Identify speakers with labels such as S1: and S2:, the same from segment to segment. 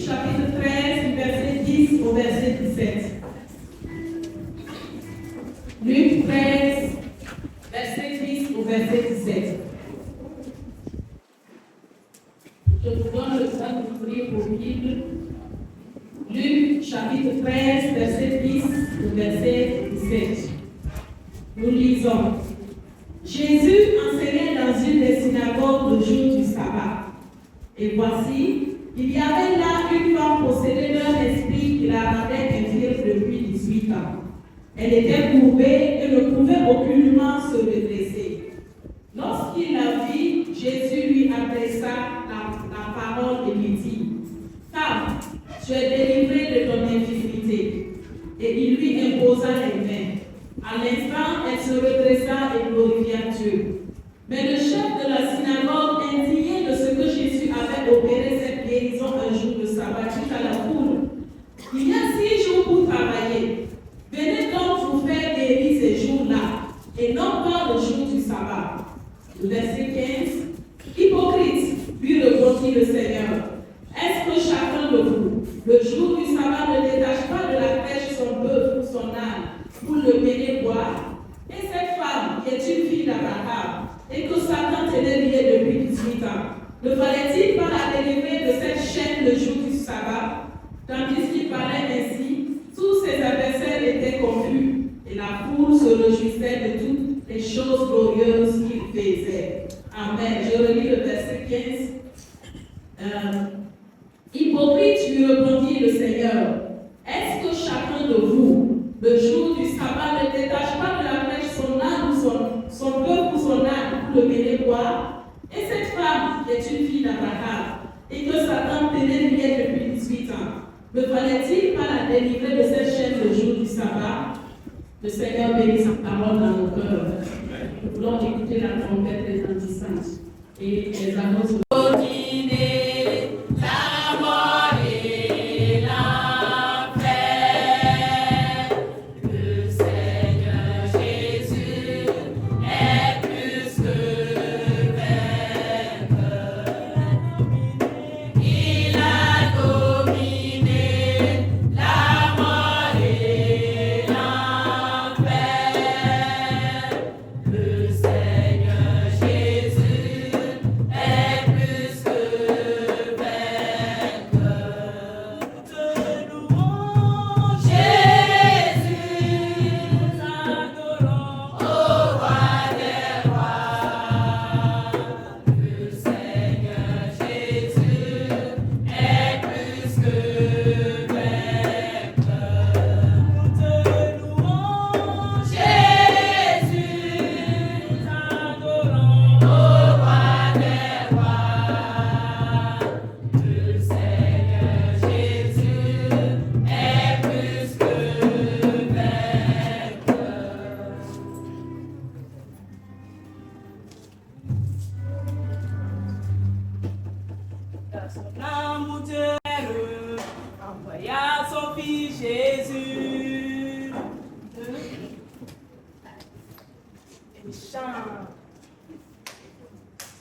S1: chapitre 13, du verset 10 au verset 17. Luc 13, verset 10 au verset 17. Je vous donne le temps d'ouvrir vos Bibles. Luc chapitre 13, verset 10 au verset 17. Nous lisons. Jésus enseignait dans une des synagogues le jour du sabbat. Et voici, il y avait là une femme possédée d'un esprit qui la rendait infirme depuis 18 ans. Elle était courbée et ne pouvait aucunement se redresser. Lorsqu'il la vit, Jésus lui adressa la parole et lui dit, « Femme, tu es délivrée de ton infirmité. » Et il lui imposa les mains. À l'instant, elle se redressa et glorifia Dieu. Mais le chef de la synagogue, indigné de ce que Jésus avait opéré cette guérison un jour de sabbat, dit à la foule, « Il y a 6 jours pour travailler. Venez donc vous faire guérir ces jours-là, et non pas le jour du sabbat. » Le verset 15. « Hypocrite, lui répondit le Seigneur, est-ce que chacun de vous, le jour du sabbat, ne détache pas de la crèche son bœuf ou son âne pour le mener boire? Et cette femme, qui est une fille d'Abraham, et que Satan tenait liée depuis 18 ans, ne fallait-il pas la délivrer de cette chaîne le jour du sabbat? Tandis qu'il parlait ainsi, tous ses adversaires étaient confus, et la foule se réjouissait de toutes les choses glorieuses qu'il faisait. Amen. Je relis le verset 15. Hypocrite, lui répondit le Seigneur, est-ce que chacun de vous, le jour du sabbat, ne détache pas de la crèche son âne ou son bœuf ou son âne pour le mener boire? Et cette femme, qui est une fille d'Abraham, et que Satan tenait liée depuis 18 ans, ne fallait-il pas la délivrer de cette chaîne le jour du sabbat? Le Seigneur bénit sa parole dans nos cœurs. Nous voulons écouter la trompette retentissante et les annonces.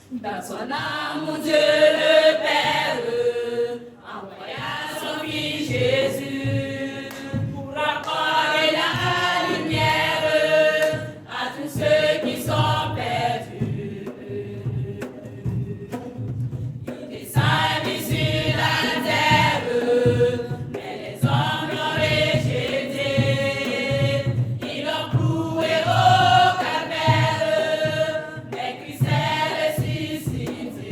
S2: Dans son amour, Dieu le Père envoya son Fils Jésus pour apporter la lumière à tous ceux qui sont perdus. Il descendit sur la terre, mais les hommes l'ont rejeté. Ils l'ont cloué au calvaire, mais Christ est ressuscité.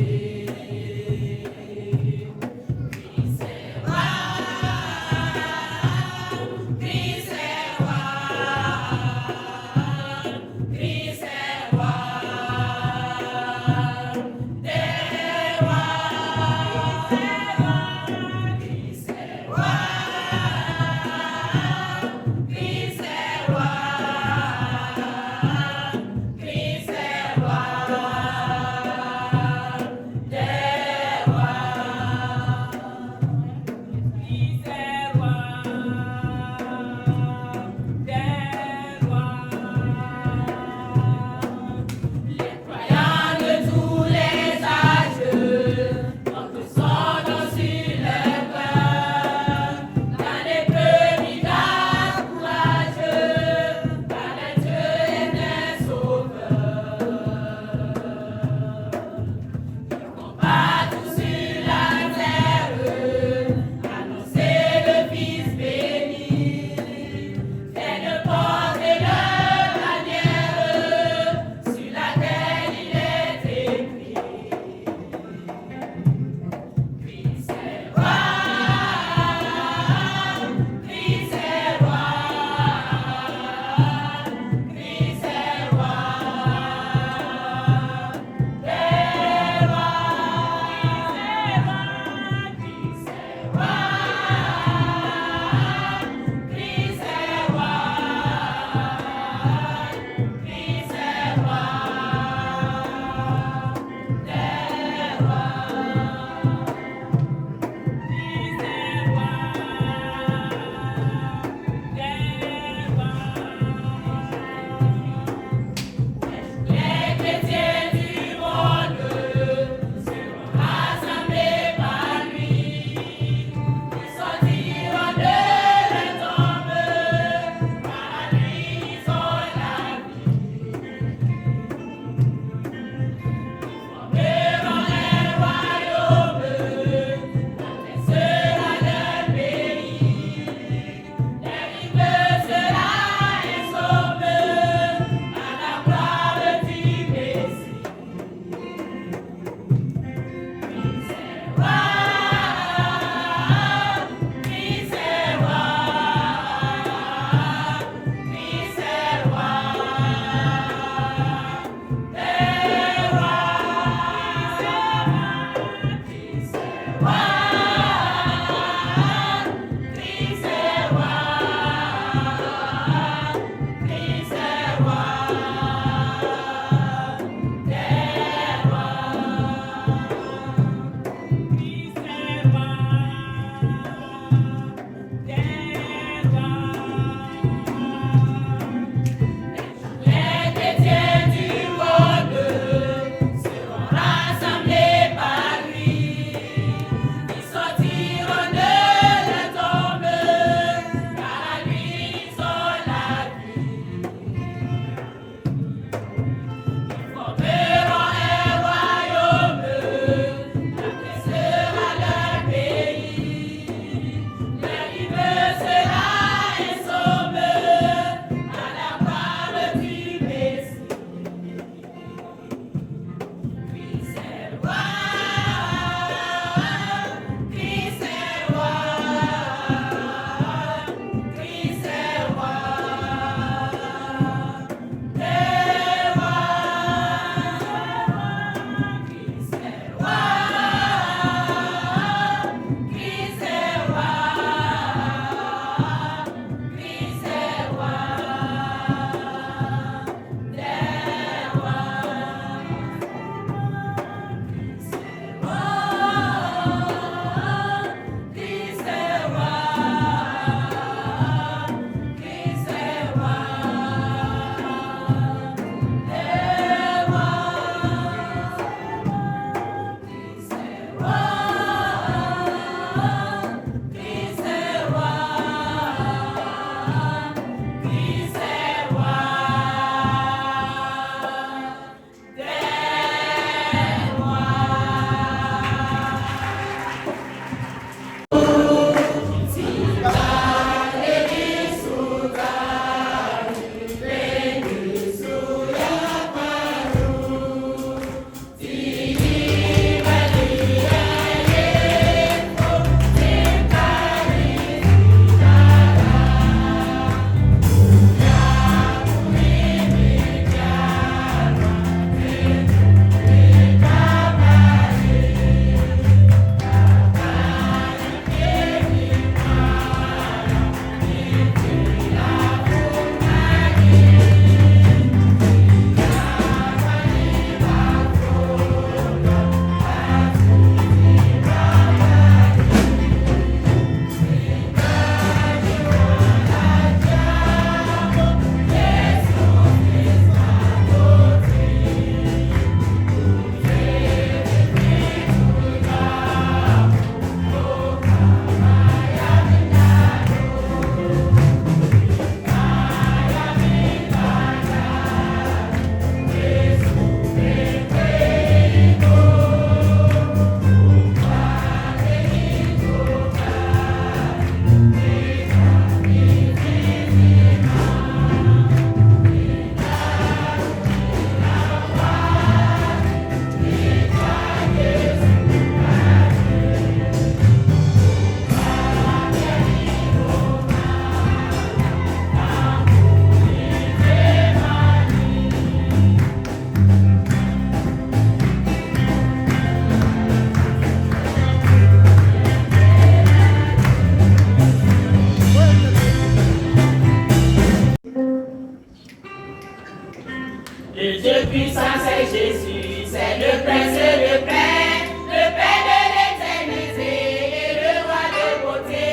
S2: puissant, c'est Jésus, c'est le prince de paix, le Père de l'éternité et le roi de beauté,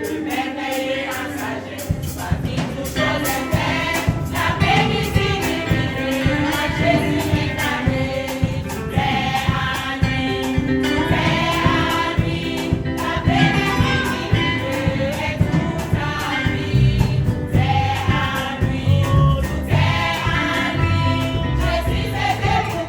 S2: le merveilleux en sagesse, parmi toutes choses est fait, la paix divinité en Jésus incarné, paix à lui, la paix divinité est toute à lui, paix à lui, Jésus est fait pour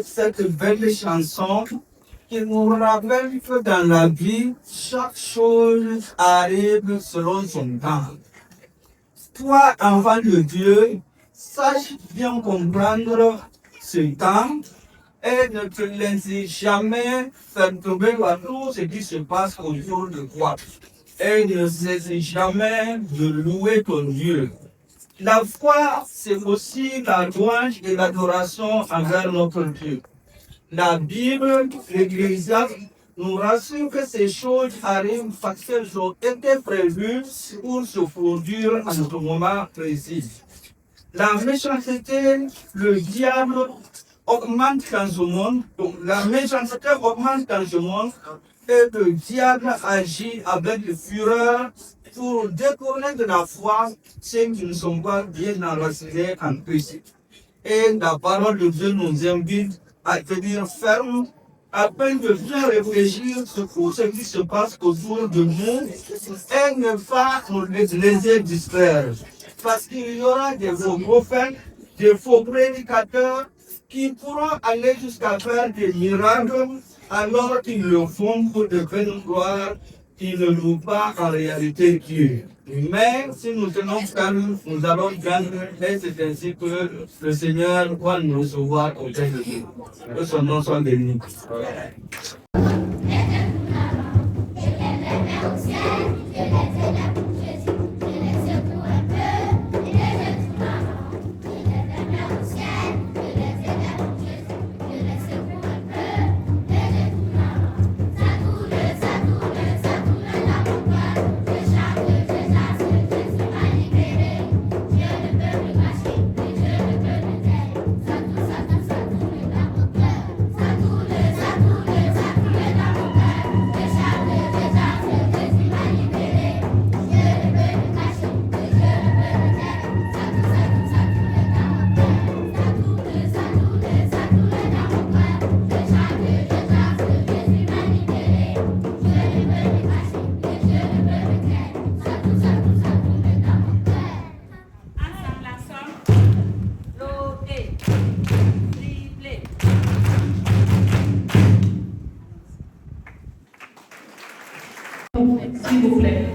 S3: Cette belle chanson qui nous rappelle que dans la vie, chaque chose arrive selon son temps. Toi, enfant de Dieu, sache bien comprendre ce temps et ne te laisse jamais faire tomber à tout ce qui se passe autour de toi. Et ne cesse jamais de louer ton Dieu. La foi, c'est aussi la louange et l'adoration envers notre Dieu. La Bible, l'Église, nous rassure que ces choses arrivent parce qu'elles ont été prévues pour se produire à ce moment précis. La méchanceté, le diable augmente dans ce monde. Donc, la méchanceté augmente dans ce monde et le diable agit avec fureur pour détourner de la foi ceux qui ne sont pas bien enracinés en Christ. Et la parole de Dieu nous invite à tenir ferme afin de bien réfléchir sur tout ce qui se passe autour de nous et ne pas nous laisser distraire. Parce qu'il y aura des faux prophètes, des faux prédicateurs qui pourront aller jusqu'à faire des miracles alors qu'ils le font pour de belles gloires qui ne louent pas en réalité Dieu. Mais si nous tenons calme, nous allons gagner et c'est ainsi que le Seigneur va nous recevoir au sein de nous. Que son nom soit béni.
S1: S'il vous plaît.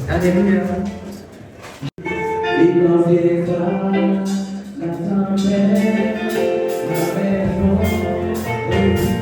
S4: Alléluia. Il en viendra la tempête, la maison, et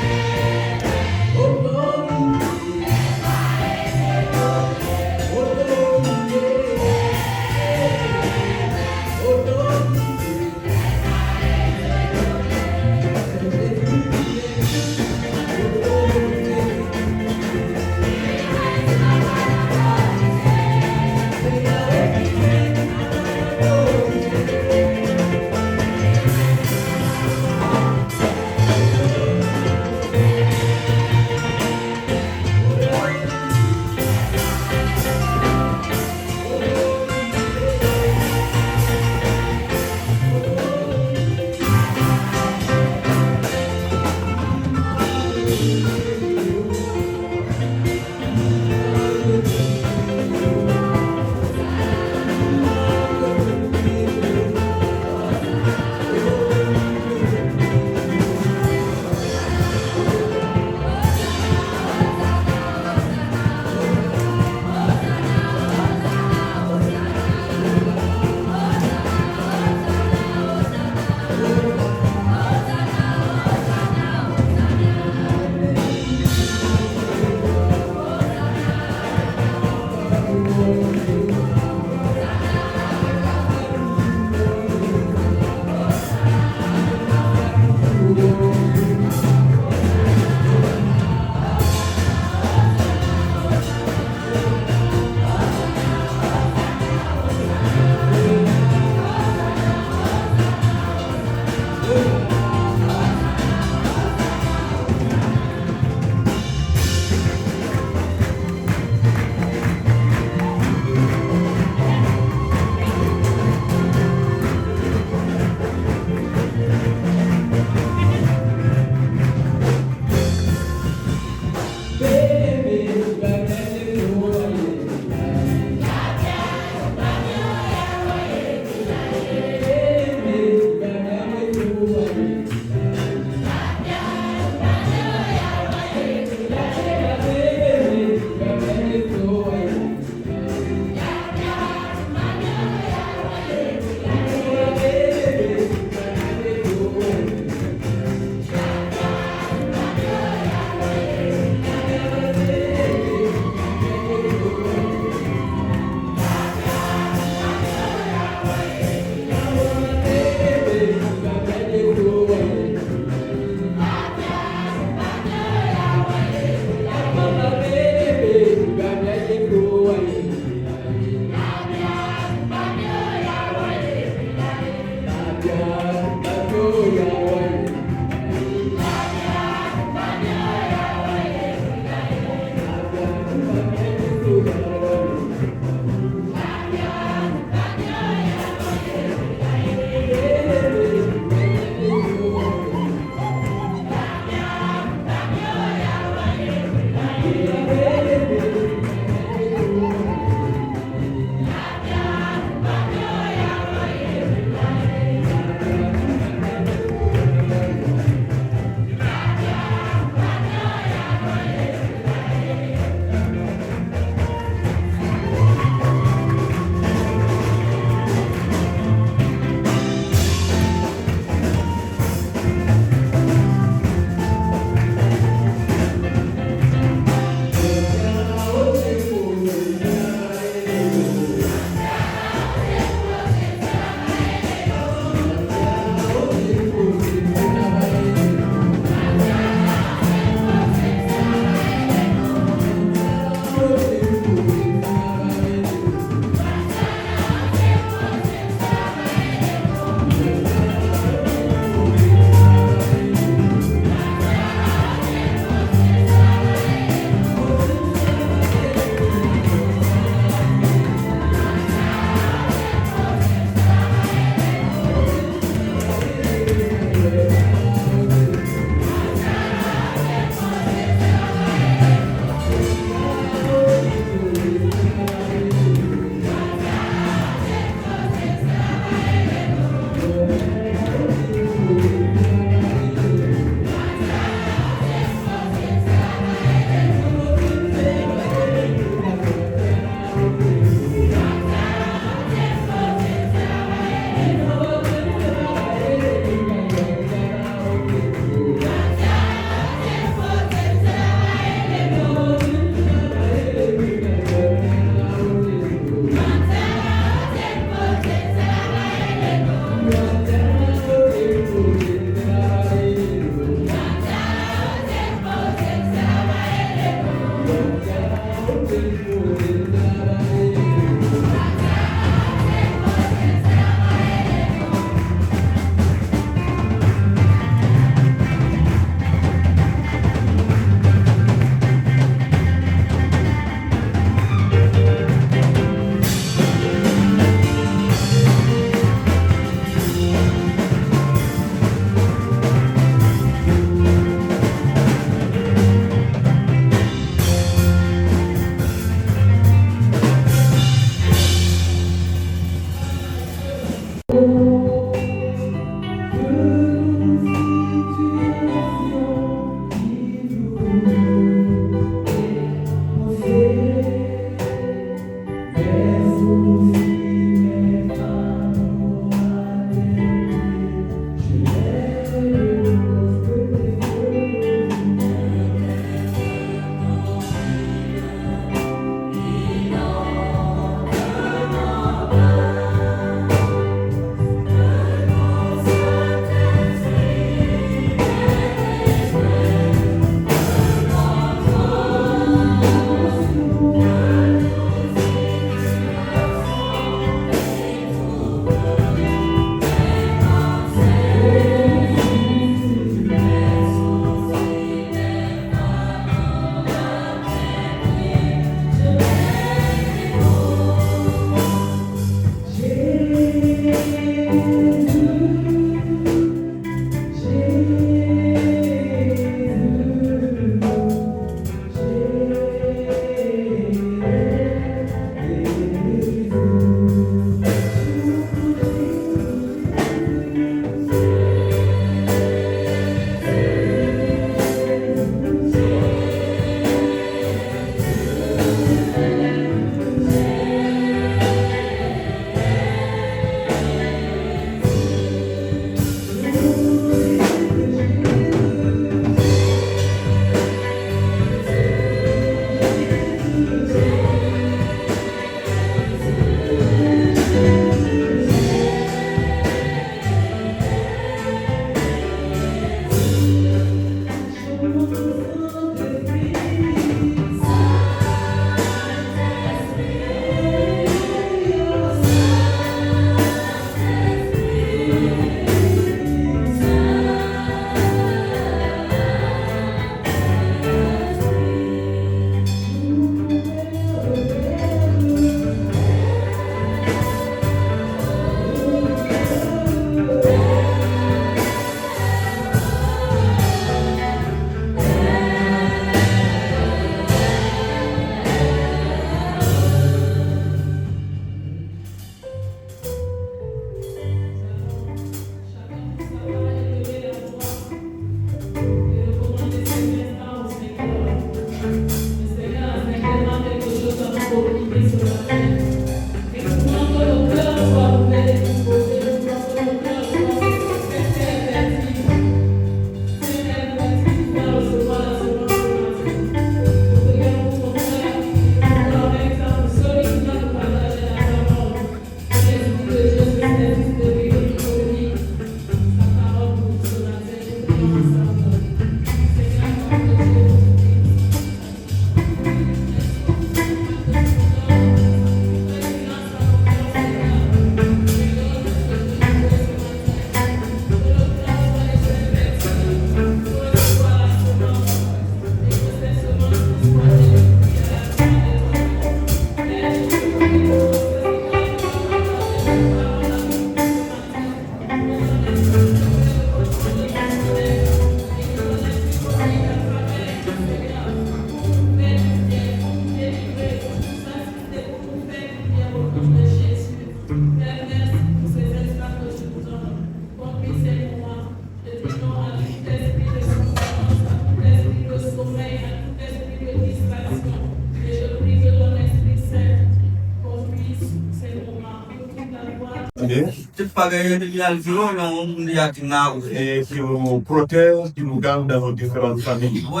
S5: Et qui nous protège, qui nous garde dans nos différentes familles. Nous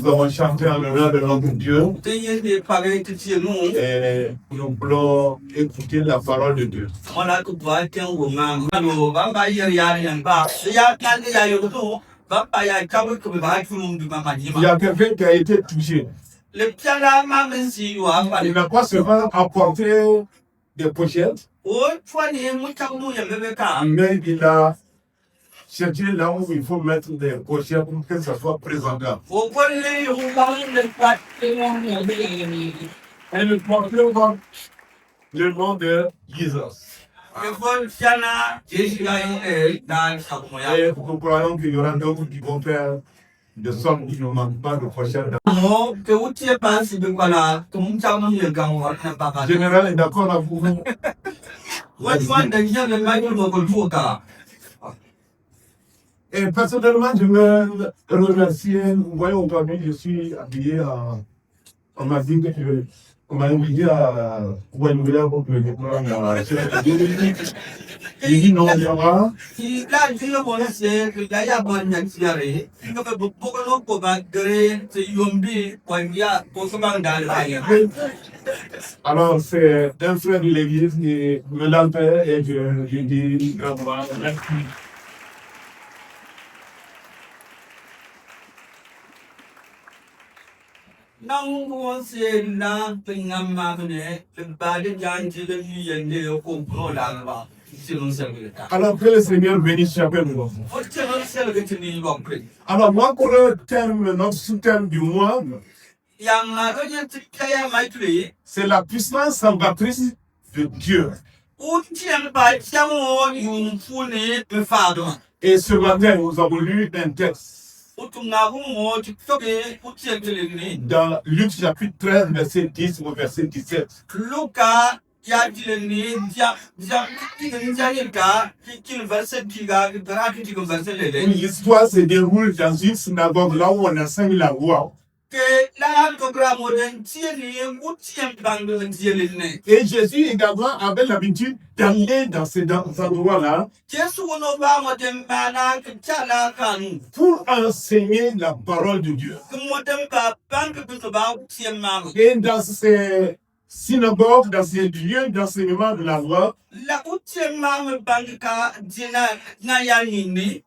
S5: avons chanté en l'honneur de notre Dieu et nous voulons écouter la parole de Dieu. Il y a quelqu'un qui a été touché. Il n'a pas seulement apporté des pochettes, mais il a cherché là où il faut mettre des pochettes pour que ça soit présentable. Et nous portons le nom de Jesus. Et nous croyons qu'il y aura d'autres qui vont faire de sorte qu'il ne manque pas de pochettes. Le général est d'accord avec vous. Et personnellement, je veux remercier, vous voyez aujourd'hui, je suis habillé on m'a dit que on m'a invité à renouveler pour que le diplôme. Il dit non, il y aura. Alors, c'est un frère de l'église qui me l'appelle et je dis merci. Alors que le Seigneur bénisse chacun de vous. Alors moi pour le thème, notre sous-thème du mois, c'est la puissance salvatrice de Dieu. Et ce matin, nous avons lu un texte dans Luc chapitre 13, verset 10 au verset 17. L'histoire se déroule dans une synagogue là où on enseigne la loi. Et Jésus également avait l'habitude d'aller dans ces endroits-là pour enseigner la parole de Dieu. Et dans ces synagogues, dans ces lieux d'enseignement de la loi,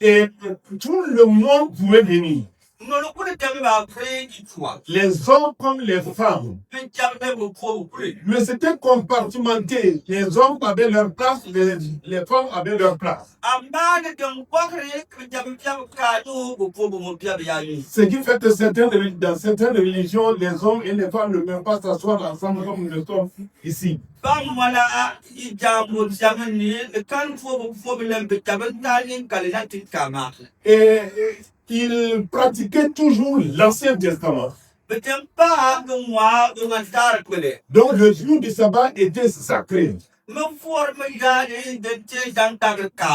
S5: et tout le monde pouvait venir. Les hommes comme les femmes. Mais c'était compartimenté. Les hommes avaient leur place, les femmes avaient leur place. Ce qui fait que dans certaines religions, les hommes et les femmes ne peuvent pas s'asseoir ensemble comme nous le sommes ici. Et il pratiquait toujours l'Ancien Testament. Donc le jour du sabbat était sacré.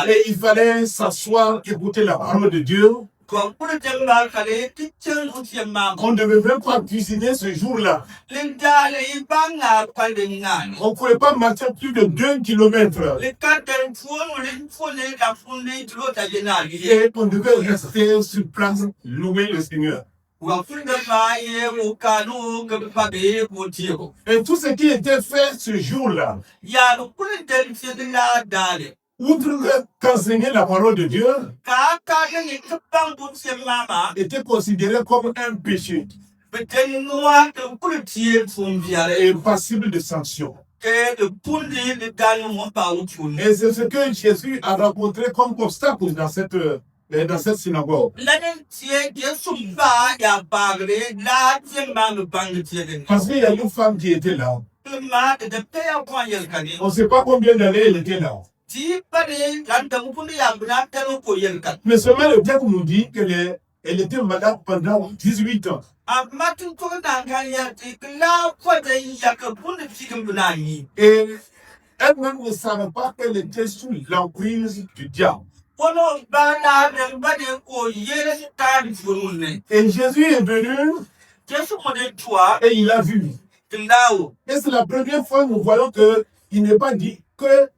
S5: Et il fallait s'asseoir, écouter la parole de Dieu. On ne devait même pas cuisiner ce jour-là. On ne pouvait pas marcher plus de 2 kilomètres. Et on devait rester sur place, louer le Seigneur. Et tout ce qui était fait ce jour-là, outre qu'enseigner la parole de Dieu, était considéré comme un péché et passible de sanction. Et c'est ce que Jésus a rencontré comme obstacle dans cette synagogue. Parce qu'il y a une femme qui était là.
S3: Clement de père point yelkani.
S5: On ne sait pas combien d'années elle était là.
S3: Ti pare lantam kundi yambna tano ko yelkan.
S5: Mais seulement le texte nous dit qu'elle était malade pendant 18 ans.
S3: Amatin ko danganya ti kla ko de yakapun fikim bunani.
S5: Et elle-même ne savait pas qu'elle était sous l'emprise du diable.
S3: Kono bana de bade ko yele tan furune.
S5: Et Jésus est venu
S3: Jesu mo de toi
S5: et il a vu.
S3: klao.
S5: Et c'est la première fois que nous voyons qu'il n'est pas dit que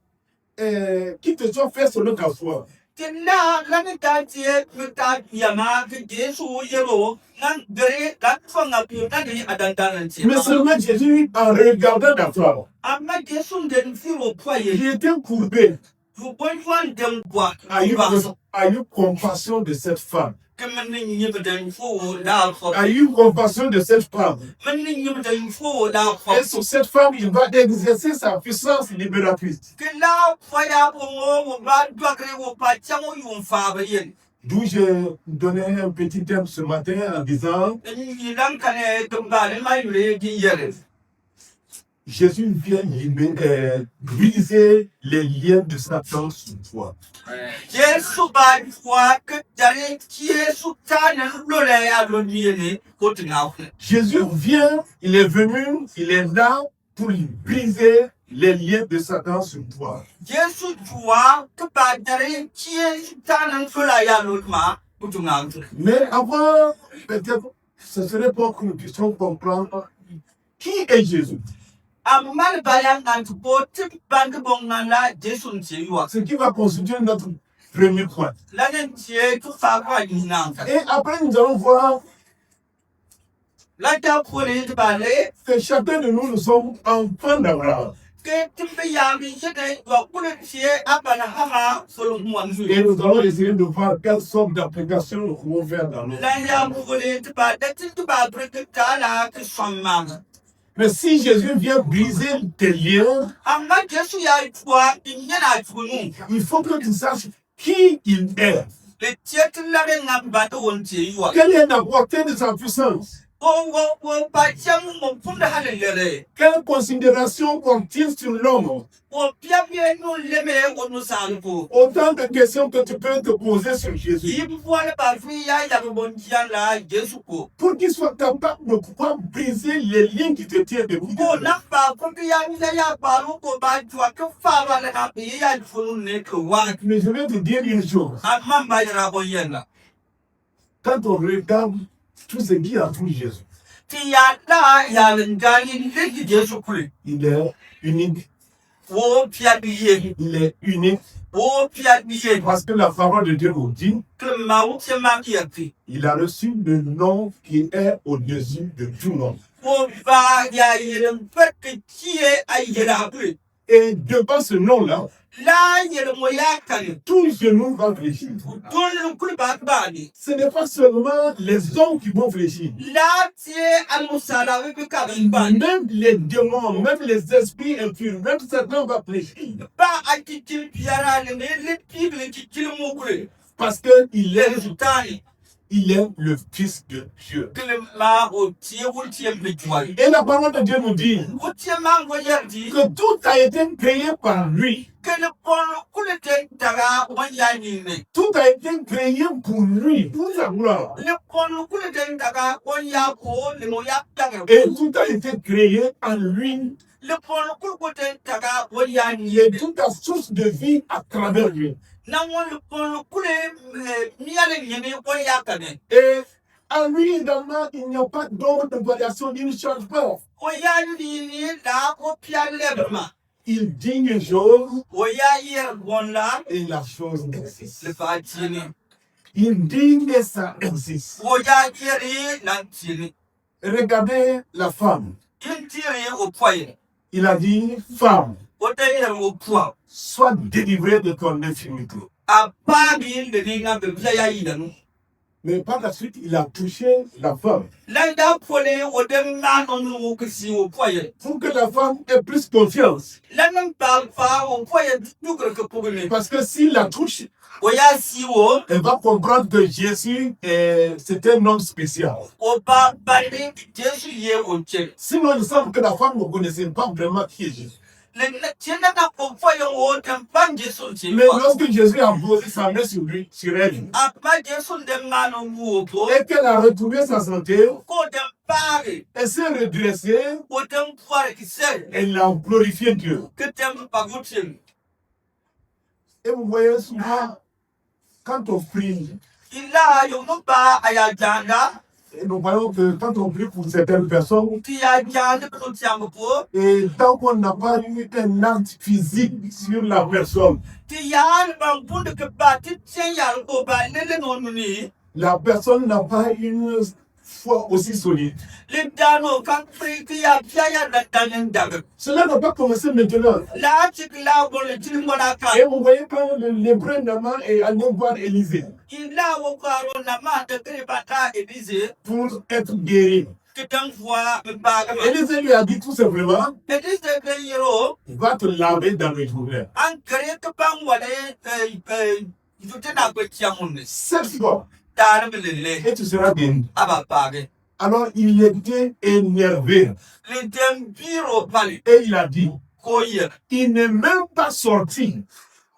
S5: qui te soit fait selon ta foi.
S3: Tinna lani tantie muta yama ke Jesu yero nan gere dan fanga pi tadi adantananti.
S5: Mais seulement Jésus, en regardant la femme,
S3: Amma Jesu den firo poye.
S5: il était courbé,
S3: Vous pouvez voir dem bois.
S5: a eu compassion de cette femme.
S3: Kemani nyibden fo da fo.
S5: A eu compassion de cette femme.
S3: Mani nyibden fo da fo.
S5: Et sur cette femme, il va exercer sa puissance libératrice.
S3: Kila foya bongo ba doakre wo pa chango yum fa ba yen.
S5: D'où j'ai donné un petit thème ce matin en disant
S3: Ni dan kane tumba le mai le di yere.
S5: Jésus vient briser les liens de Satan sur toi.
S3: Jesu ba fwa ke dare Jesu tanen lole ya lo niene ko tinga.
S5: Jésus vient, il est venu, il est là pour briser les liens de Satan sur toi.
S3: Jesu tuwa ke ba dare Jesu tanen lole ya lo ma ko tinga.
S5: Mais avant, peut-être, ce serait pour que nous puissions comprendre qui est Jésus.
S3: Amal bayang nan ko tip bang bong nan la Jesu nti yo.
S5: Ce qui va constituer notre premier point.
S3: Lanen tie tout fa kwa ni nan.
S5: Et après, nous allons voir
S3: La ta pour les balé
S5: que chacun de nous sommes enfants d'Abraham.
S3: que timbe ya mi jete wa pour tie abana hama solo mwanzu.
S5: Et nous allons essayer de voir quelle sorte d'application nous pouvons faire dans notre vie.
S3: La ya pour les ba da tu ba breke kala que son mam.
S5: Mais si Jésus vient briser tes liens,
S3: Amma Jesu ya kwa inyana tunu.
S5: il faut que tu saches qui il est.
S3: Le tiet la ngam ba to won tie yo.
S5: Quelle est la portée de sa puissance?
S3: O pa cham mo funda halele.
S5: Quelle considération porte-t-il sur l'homme?
S3: O pia bien no leme o no sanpo.
S5: Autant de questions que tu peux te poser sur Jésus.
S3: Yim voile ba fi ya ya bon dian la Jesu ko.
S5: Pour qu'il soit capable de pouvoir briser les liens qui te tiennent debout.
S3: Ko na ba ko ya ni ya ba ru ko ba jwa ko fa ba la ka bi ya funu ne ko wa.
S5: Mais je vais te dire une chose.
S3: Amma ba ya bo yella.
S5: Quand on regarde tout ce qui entoure Jésus,
S3: Ti ya la ya ngali le Jesu ko.
S5: il est unique.
S3: Wo pia biye.
S5: Il est unique
S3: Wo pia biye.
S5: parce que la parole de Dieu nous dit
S3: Que ma ou se ma ki ati.
S5: il a reçu le nom qui est au-dessus de tout nom.
S3: Wo ba ya yele pet ke tie ay yela ko.
S5: Et devant ce nom-là,
S3: La yele mo ya kan.
S5: tout genou va fléchir.
S3: Don ku ba ba ni.
S5: Ce n'est pas seulement les hommes qui vont fléchir.
S3: La tie al musala we ka ba.
S5: Même les démons, même les esprits impurs, même Satan va fléchir.
S3: Ba ati til piara le pible ki til mo ko.
S5: Parce qu'il est,
S3: Résultat.
S5: il est le Fils de Dieu.
S3: Que ma o tie ou tie mbetwa.
S5: Et la parole de Dieu nous dit
S3: O tie ma go yardi.
S5: que tout a été créé par lui.
S3: Que le polo kulete daga o ya ni ne.
S5: Tout a été créé pour lui, pour sa gloire.
S3: Le polo kulete daga o ya ko le mo ya daga.
S5: Et tout a été créé en lui.
S3: Le polo kulete daga o ya ni
S5: Et
S3: ne.
S5: toute la source de vie à travers lui.
S3: Na mo le polo kule mi ale ni ne o ya kane.
S5: Et en lui également, il n'y a pas d'ombre de variation, il ne change pas.
S3: O ya ni ni da ko pia lebma.
S5: Il dit une chose
S3: O ya yer bonla
S5: et la chose existe.
S3: le fa tini.
S5: Il dit que ça existe.
S3: O ya yeri nan tini.
S5: Regardez la femme.
S3: In tiri o poye.
S5: Il a dit, femme,
S3: O te yer o poa.
S5: sois délivrée de ton infirmité.
S3: A ba bi de ni nga be bia ya yi da no.
S5: Mais par la suite, il a touché la femme.
S3: Lenda pole odem nanonu kisi o poye.
S5: Pour que la femme ait plus confiance.
S3: Lenam palfa o poye dukre ke pugni.
S5: Parce que s'il la touche,
S3: Oya siwo
S5: elle va comprendre que Jésus c'est un homme spécial.
S3: o ba bani Jésus ye o che.
S5: Sinon, il semble que la femme ne connaissait pas vraiment qui est Jésus.
S3: Le tienda na o poye o tempan Jésus che.
S5: Mais lorsque Jésus a posé sa main sur lui, sur elle,
S3: Apa Jésus dem nanu o po.
S5: et qu'elle a retrouvé sa santé,
S3: Ko dem pare.
S5: elle s'est redressée,
S3: O dem pare ki se.
S5: elle a glorifié Dieu.
S3: Que tem pagutin.
S5: Et vous voyez souvent, quand on prie,
S3: Ila yo no ba aya janga.
S5: et nous voyons que quand on prie pour certaines personnes,
S3: Ti ya janga ko tiam po.
S5: et tant qu'on n'a pas eu un acte physique sur la personne,
S3: Ti ya ban bunde ke ba ti tien ya ko ba lele no ni.
S5: la personne n'a pas une foi aussi solide.
S3: Le dano kan pri ki ya pia ya da danen dag.
S5: Cela n'a pas commencé maintenant.
S3: La tik la bo le tin mona ka.
S5: Et vous voyez quand l'hébreu Naaman est allé voir Élisée
S3: Ila wo karo na ma de kri bata Élysée
S5: pour être guéri.
S3: que tant fois me ba ga.
S5: Élisée lui a dit tout simplement,
S3: Élysée de yero
S5: va te laver dans le Jourdain.
S3: an kare ka ban wale jute na ko tiamunne.
S5: 7 fois,
S3: Dar me le
S5: et tu seras guéri.
S3: aba page.
S5: Alors il était énervé
S3: Le dem biro pali
S5: et il a dit,
S3: ko ye.
S5: il n'est même pas sorti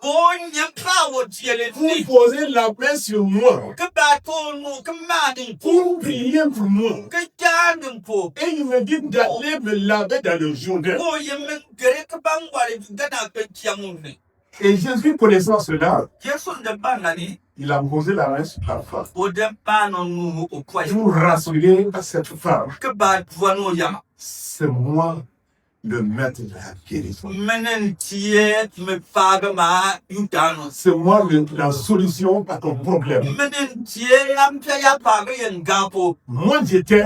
S3: Bo nyam pa wo tiele
S5: pour
S3: ni.
S5: poser la main sur moi,
S3: Que ba to no que ma din po.
S5: pour prier pour moi.
S3: Que jandin po.
S5: Et il me dit d'aller me laver dans le Jourdain.
S3: Ko ye men gere ka ban wale gana ko tiamunne.
S5: Et Jésus, connaissant cela,
S3: Yesu de banani
S5: il a posé la main sur la femme
S3: o de pano nu o kwai.
S5: pour rassurer à cette femme,
S3: Que ba vono ya.
S5: c'est moi le maître de la guérison.
S3: Menen tie me paga ma yutano.
S5: C'est moi la solution à ton problème.
S3: Menen tie am pia ya paga yen gapo.
S5: Moi j'étais,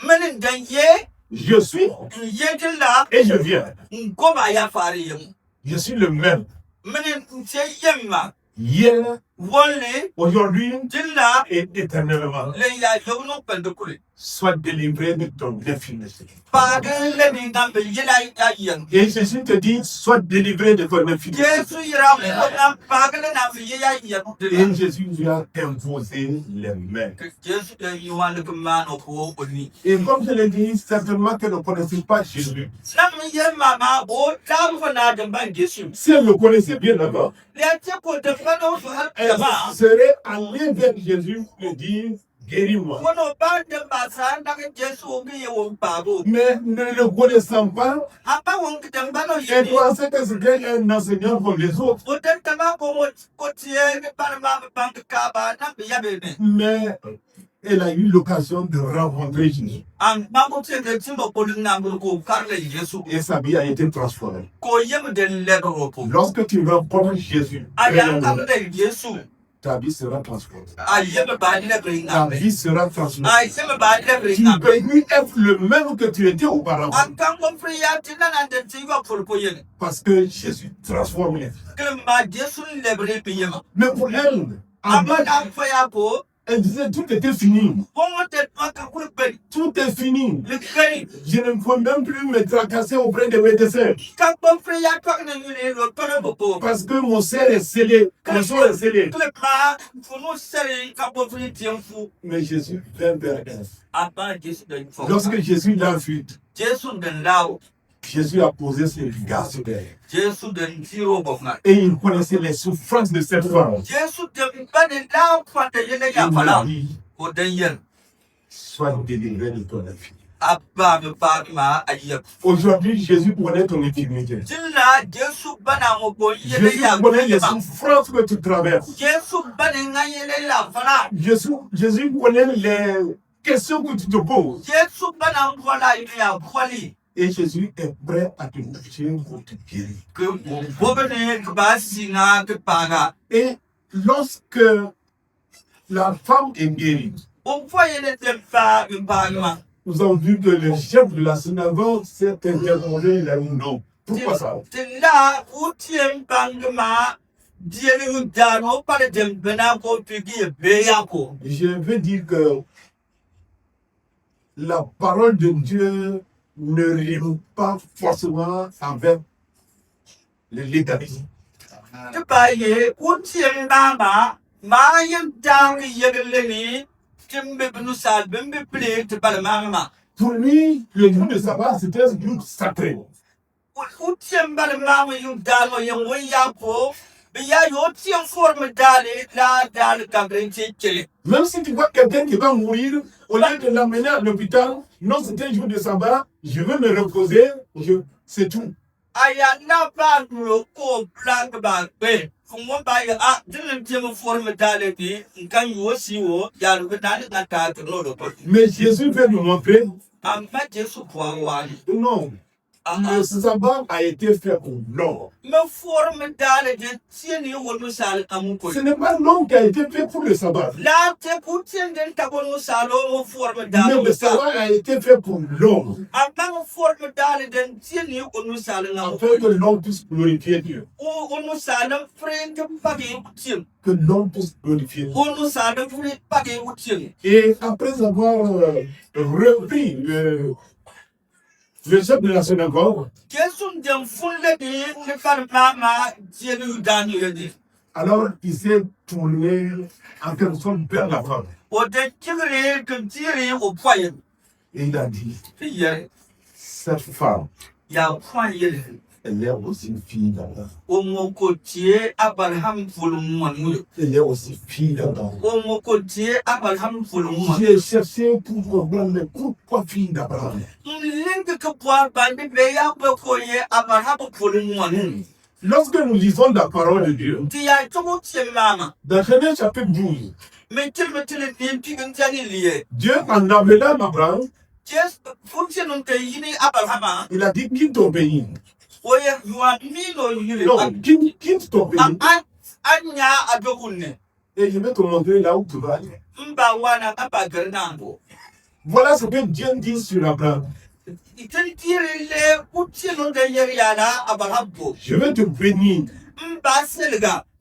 S3: Menen dan ye
S5: je suis
S3: ye de la
S5: et je viens.
S3: ko ba ya fari yem.
S5: Je suis le même.
S3: Menen tie yemma.
S5: Hier,
S3: Wole
S5: aujourd'hui
S3: dilla
S5: et éternellement.
S3: le ya yono pendukule.
S5: Sois délivré de ton infidélité.
S3: Paga le ni gambe yela ya yen.
S5: Et Jésus te dit, sois délivré de ton infidélité.
S3: Yesu yira me na paga le na fi ya yen.
S5: Et Jésus lui a imposé les mains.
S3: Que Yesu de yuan le mano ko oni.
S5: Et comme je l'ai dit, certainement qu'elle ne connaissait pas Jésus.
S3: Nam ye mama bo tam fana de ban Yesu.
S5: Si elle le connaissait bien avant,
S3: Le te ko de fana so
S5: elle
S3: ha.
S5: serait allée vers Jésus pour lui dire, guéris-moi.
S3: Wono ba de ba sa na ke Yesu ngi wo babo.
S5: Mais ne le connaissant pas,
S3: Apa won ke dem ba no
S5: elle
S3: yedi.
S5: pensait que c'était un enseignant comme les autres.
S3: O de tama ko tie ke par ma bank ka ba na be ya be ne.
S5: Mais elle a eu l'occasion de rencontrer Jésus.
S3: An ba mo te de timbo ko na ngul ko karle Yesu.
S5: Et sa vie a été transformée.
S3: Ko yem de le ro po.
S5: Lorsque tu rencontres Jésus,
S3: Aya kam de Yesu.
S5: ta vie sera transformée.
S3: Ayem ba le be
S5: Ta
S3: na be.
S5: vie sera transformée.
S3: Ayem ba le be
S5: Tu
S3: na
S5: ne
S3: be.
S5: peux plus être le même que tu étais auparavant.
S3: An kan ko free ya tina na de tigo pour po yen.
S5: Parce que Jésus transforme les vies.
S3: Que ma Yesu le bre pe yema.
S5: Mais pour elle, avant,
S3: Amana fa ya po.
S5: elle disait tout était fini.
S3: Bon te ma ka ku be.
S5: Tout est fini.
S3: Le kari.
S5: Je ne peux même plus me tracasser auprès des médecins.
S3: Kan ko free ya to na yune ro to na po.
S5: Parce que mon ser est scellé. Mon sang est scellé.
S3: Que ma fu no sere ka po free tienfu.
S5: Mais Jésus vint vers elle.
S3: Apa Yesu de fo.
S5: Lorsque Jésus l'a vu,
S3: Yesu de lao.
S5: Jésus a posé ses regards sur elle.
S3: Yesu de tiro bofna.
S5: Et il connaissait les souffrances de cette femme.
S3: Yesu de ba de lao fa de yele
S5: Il
S3: ya
S5: lui
S3: fala.
S5: a dit,
S3: O de yen.
S5: sois délivré de ton infirmité.
S3: Apa me pa ma ayep.
S5: Aujourd'hui, Jésus connaît ton infirmité.
S3: Dilla Yesu bana mo bo yele
S5: Jésus
S3: ya
S5: connaît les
S3: ba.
S5: souffrances que tu traverses.
S3: Yesu bana nga yele la fala.
S5: Jésus connaît les questions que tu te poses.
S3: Yesu bana wala yele ya kwali.
S5: Et Jésus est prêt à te toucher pour te guérir.
S3: Que bo bene ba singa ke paga.
S5: Et lorsque la femme est guérie,
S3: On voyait les pas une bague.
S5: nous avons vu que le chef de la synagogue s'est interrogé, il a dit non. Pourquoi ça?
S3: C'est là où tu es bangema.
S5: Je veux dire que la parole de Dieu ne rime pas forcément avec le légalisme. Pour lui, le jour de sabbat, c'était un jour sacré. Même si tu vois quelqu'un qui va mourir, au lieu de l'amener à l'hôpital, non, c'était un jour de sabbat, je veux me reposer, c'est tout. Mais Jésus veut nous montrer, non, le sabbat a été fait pour l'homme. Ce n'est pas l'homme qui a été fait pour le sabbat. Mais le sabbat a été fait pour l'homme. Afin que l'homme puisse glorifier Dieu. Que l'homme puisse glorifier Dieu. Et après avoir repris le chef de la synagogue, alors il s'est tourné en quelque sorte vers la femme. Et il a dit, cette femme, elle est aussi fille d'Adam. Elle est aussi fille d'Adam. J'ai cherché pour comprendre, mais pourquoi fille d'Abraham? Lorsque nous lisons la parole de Dieu, dans Genèse chapitre 12, Dieu en appelant Abraham, il a dit quitte ton pays. Non, quitte ton pays. Et je vais te montrer là où tu vas aller. Voilà ce que Dieu dit sur Abraham. Je vais te bénir.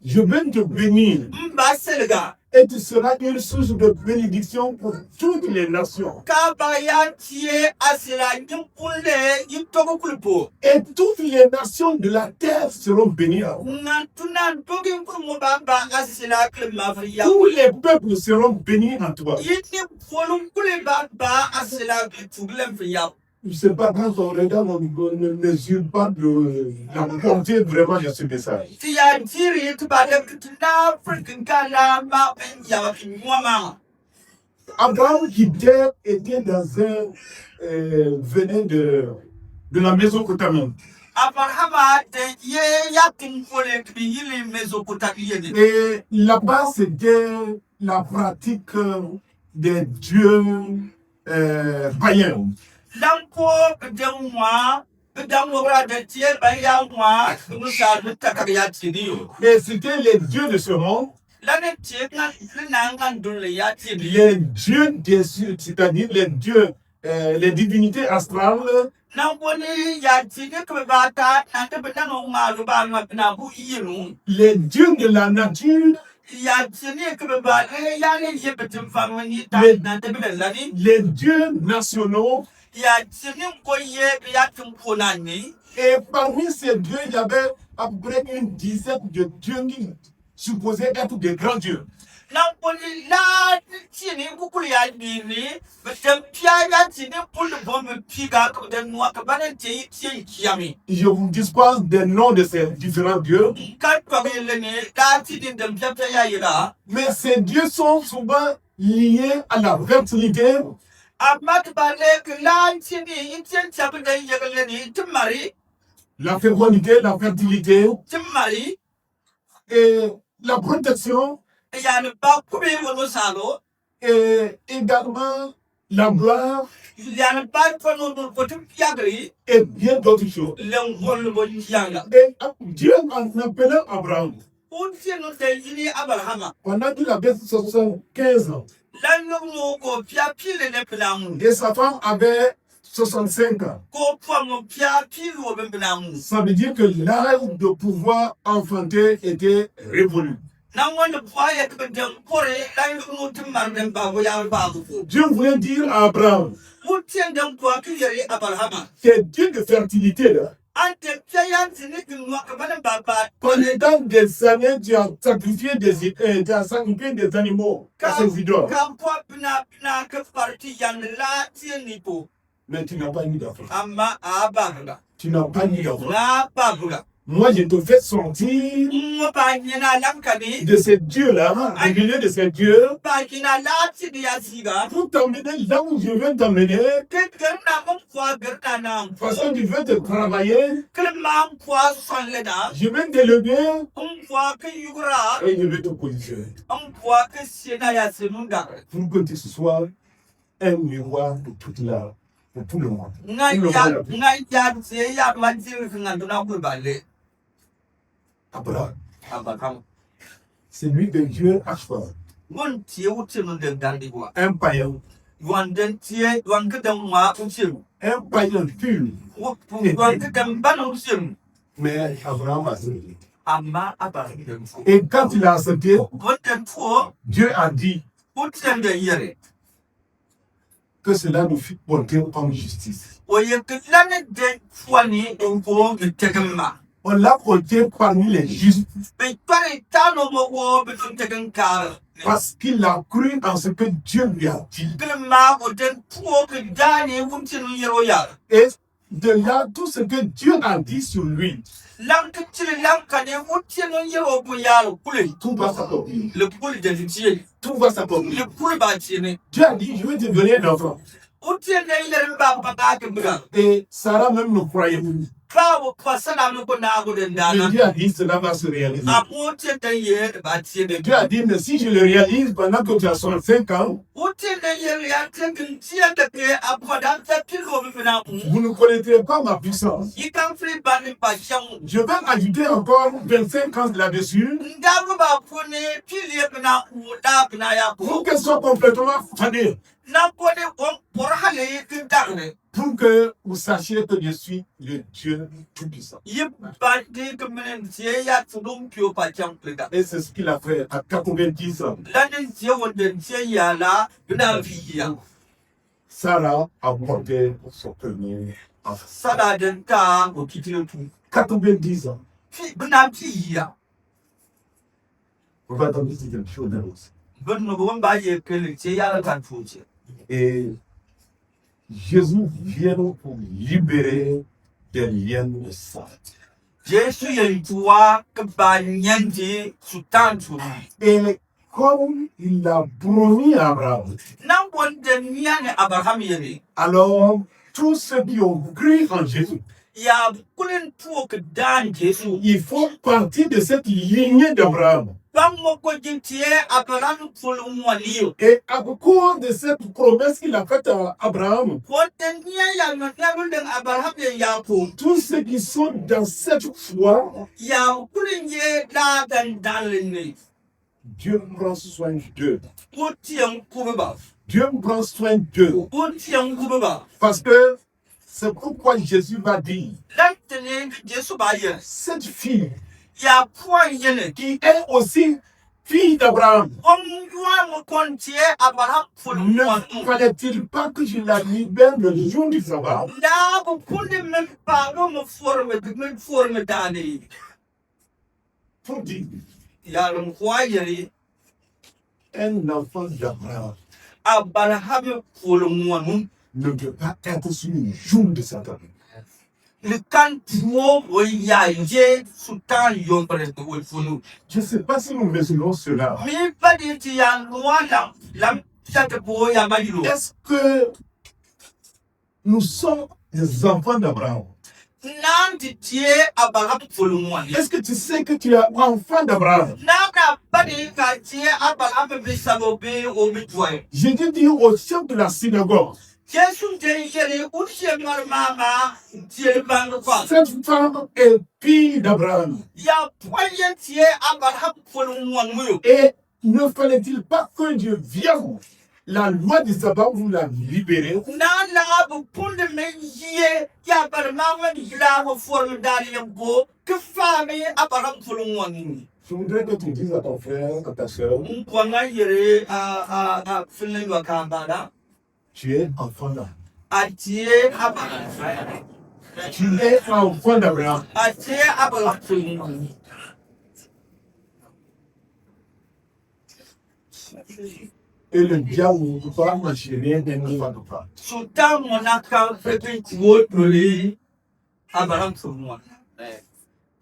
S5: Je vais te bénir. Et tu seras une source de bénédiction pour toutes les nations. Et toutes les nations de la terre seront bénies. Tous les peuples seront bénis en toi. Je ne sais pas, quand on regarde, on ne mesure pas de la portée vraiment de ce message. Abraham qui était dans un venait de la Mésopotamie. Et là-bas, c'était la pratique des dieux païens. Et c'était les dieux de ce monde. Les dieux des cieux, c'est-à-dire les dieux, les divinités astrales. Les dieux de la nature. Les dieux nationaux. Et parmi ces dieux, il y avait à peu près une dizaine de dieux qui supposaient être des grands dieux. Je vous dispense des noms de ces différents dieux. Mais ces dieux sont souvent liés à la fertilité. La fécondité, la fertilité et la protection et également la gloire et bien d'autres choses. Et Dieu en appelant Abraham, pendant qu'il avait 75 ans, et sa femme avait 65 ans.
S3: Ko po mo pia pi wo be na mu.
S5: Ça veut dire que l'âge de pouvoir enfanter était révolu.
S3: Na wonde boye ko dem pore dai no timar dem ba go ya ba go.
S5: Dieu voulait dire à Abraham,
S3: Wo tien dem ko ki yeri Abraham.
S5: c'est Dieu de fertilité là.
S3: Ante pia tini ki no ka ba ba ba.
S5: Pendant des années, tu as sacrifié des animaux à ces idoles.
S3: Ka po bina ka parti yan la tien ni po.
S5: Mais tu n'as pas mis d'enfant.
S3: Amma abanga.
S5: Tu n'as pas mis d'enfant.
S3: Na babula.
S5: Moi, je te fais sortir
S3: Mo ba nyina lamkani.
S5: de ces dieux-là, du milieu de ces dieux,
S3: Ba kina la ti dia siga.
S5: pour t'emmener là où je veux t'emmener,
S3: Ke na mo kwa gerta na.
S5: parce que tu veux te travailler,
S3: Ke ma kwa son leda.
S5: je vais t'élever
S3: Kwa ke yugura.
S5: et je vais te positionner.
S3: Kwa ke siena ya senunda.
S5: Pour que tu sois un miroir pour tout le monde.
S3: Ngai ya se ya manzi nganduna ku bale.
S5: Abraham,
S3: Abakam.
S5: c'est lui que Dieu a choisi.
S3: Mon tie wuti no de dandi kwa.
S5: Un païen,
S3: Wan den tie wan ke dem wa uti.
S5: un païen pur.
S3: Wan ke dem ban uti.
S5: Mais Abraham a accepté.
S3: Amma abakam.
S5: Et quand il a accepté,
S3: Wan den fo
S5: Dieu a dit
S3: uti de yere.
S5: que cela nous fit porter comme justice.
S3: Oye ke lane de fwani onko ke tegema.
S5: On l'a porté parmi les justes
S3: Be pare tano mo wo be tun tegen kar.
S5: parce qu'il a cru en ce que Dieu lui a dit.
S3: Glema o den fo ke dani wunti no yero ya.
S5: Et de là, tout ce que Dieu a dit sur lui,
S3: Lam ke tile lam kane wunti no yero bu ya kule.
S5: tout va s'accomplir.
S3: Le poule de tie.
S5: Tout va s'accomplir.
S3: Le poule ba tiene.
S5: Dieu a dit, je vais te donner un enfant.
S3: Uti ne yere ba ba ke buga.
S5: Et Sarah même ne croyait plus.
S3: Kawo pasana no ko na go den
S5: Mais
S3: dana.
S5: Dieu a dit, cela va se réaliser.
S3: Apote den yere ba tiene.
S5: Dieu a dit, mais si je le réalise pendant que tu as 65 ans,
S3: Uti ne yere ya tegen tie de ke apoda ta pilo bi na.
S5: vous ne connaîtrez pas ma puissance.
S3: You can free bani pa chang.
S5: Je vais ajouter encore 25 ans là-dessus
S3: Ndago ba pone pili bina uda bina ya
S5: pour
S3: ko.
S5: qu'elle soit complètement fanée.
S3: Na pone on por hale ki darne.
S5: Pour que vous sachiez que je suis le Dieu Tout-Puissant.
S3: Yip ba de kemenen tie ya tudum pio pa chang pleda.
S5: Et c'est ce qu'il a fait à 90 ans.
S3: Lanin tie wonde tie ya la bina vi ya.
S5: Sarah a porté son premier enfant.
S3: Sada den ka o kitile tu.
S5: 90 ans.
S3: Fi bina fi ya.
S5: On va attendre quelque chose d'autre.
S3: Ben no bon ba ye kele tie ya la kan fuche.
S5: Et Jésus vient pour libérer des liens de sang.
S3: Jesu ye tuwa ke ba nyanji sutan tu.
S5: Et comme il l'a promis à Abraham,
S3: Na wonde nyane Abraham yene.
S5: alors tous ceux qui ont cru en Jésus,
S3: Ya kulen tuwo ke dan Jesu.
S5: ils font partie de cette lignée d'Abraham.
S3: Bang mo ko jintie Abraham fulu mwaliyo.
S5: Et à cause de cette promesse qu'il a faite à Abraham,
S3: Woten nya ya no den Abraham ye ya ko.
S5: tous ceux qui sont dans cette foi,
S3: Ya kulen ye da dan ne.
S5: Dieu prend soin d'eux.
S3: Wotiam kubeba.
S5: Dieu prend soin d'eux.
S3: Wotiam kubeba.
S5: Parce que c'est pourquoi Jésus va dire,
S3: Lantene Jesu ba ye.
S5: cette fille
S3: Ya point yene.
S5: qui est aussi fille d'Abraham,
S3: Ywa mo kontie Abraham fulu
S5: ne
S3: mwaliyo.
S5: fallait-il pas que je la libère le jour du sabbat?
S3: Da bu kunde men pa no mo forme dane.
S5: Pour dire,
S3: Ya rum kwayere
S5: un enfant d'Abraham
S3: Abraham fulu mwanu.
S5: ne peut pas être sur le jour de Satan.
S3: Le kan tuwo wo ya je sultan yon pare to wo funu.
S5: Je ne sais pas si nous mesurons cela.
S3: Mi padi ti ya noa lam chate bo ya majilo.
S5: Est-ce que nous sommes des enfants d'Abraham?
S3: Nan ti tie Abraham fulu mwani.
S5: Est-ce que tu sais que tu es enfant d'Abraham?
S3: Na ka padi ka tie Abraham be salobe o mitwaye.
S5: J'ai dit au chef de la synagogue,
S3: Jesu te yere uche mama tie bango kwa.
S5: cette femme est fille d'Abraham.
S3: Ya poye tie Abraham fulu mwani.
S5: Et ne fallait-il pas que Dieu vienne La loi du sabbat vous l'a libéré.
S3: Na la bu punde me yie ya bar ma wa la ho for dali yambo que fami abaram fulun wani.
S5: Je voudrais que tu dises à ton frère, à ta soeur,
S3: Mwanga yere a filin wa kambara.
S5: tu es enfant d'Abraham.
S3: Atie abaram.
S5: Tu es enfant d'Abraham.
S3: Atie abaram fulun wani.
S5: Et le diable ne peut pas m'enchaîner d'un enfant d'Abraham.
S3: Sultan monaka frequent wotuli abaram fulun wani.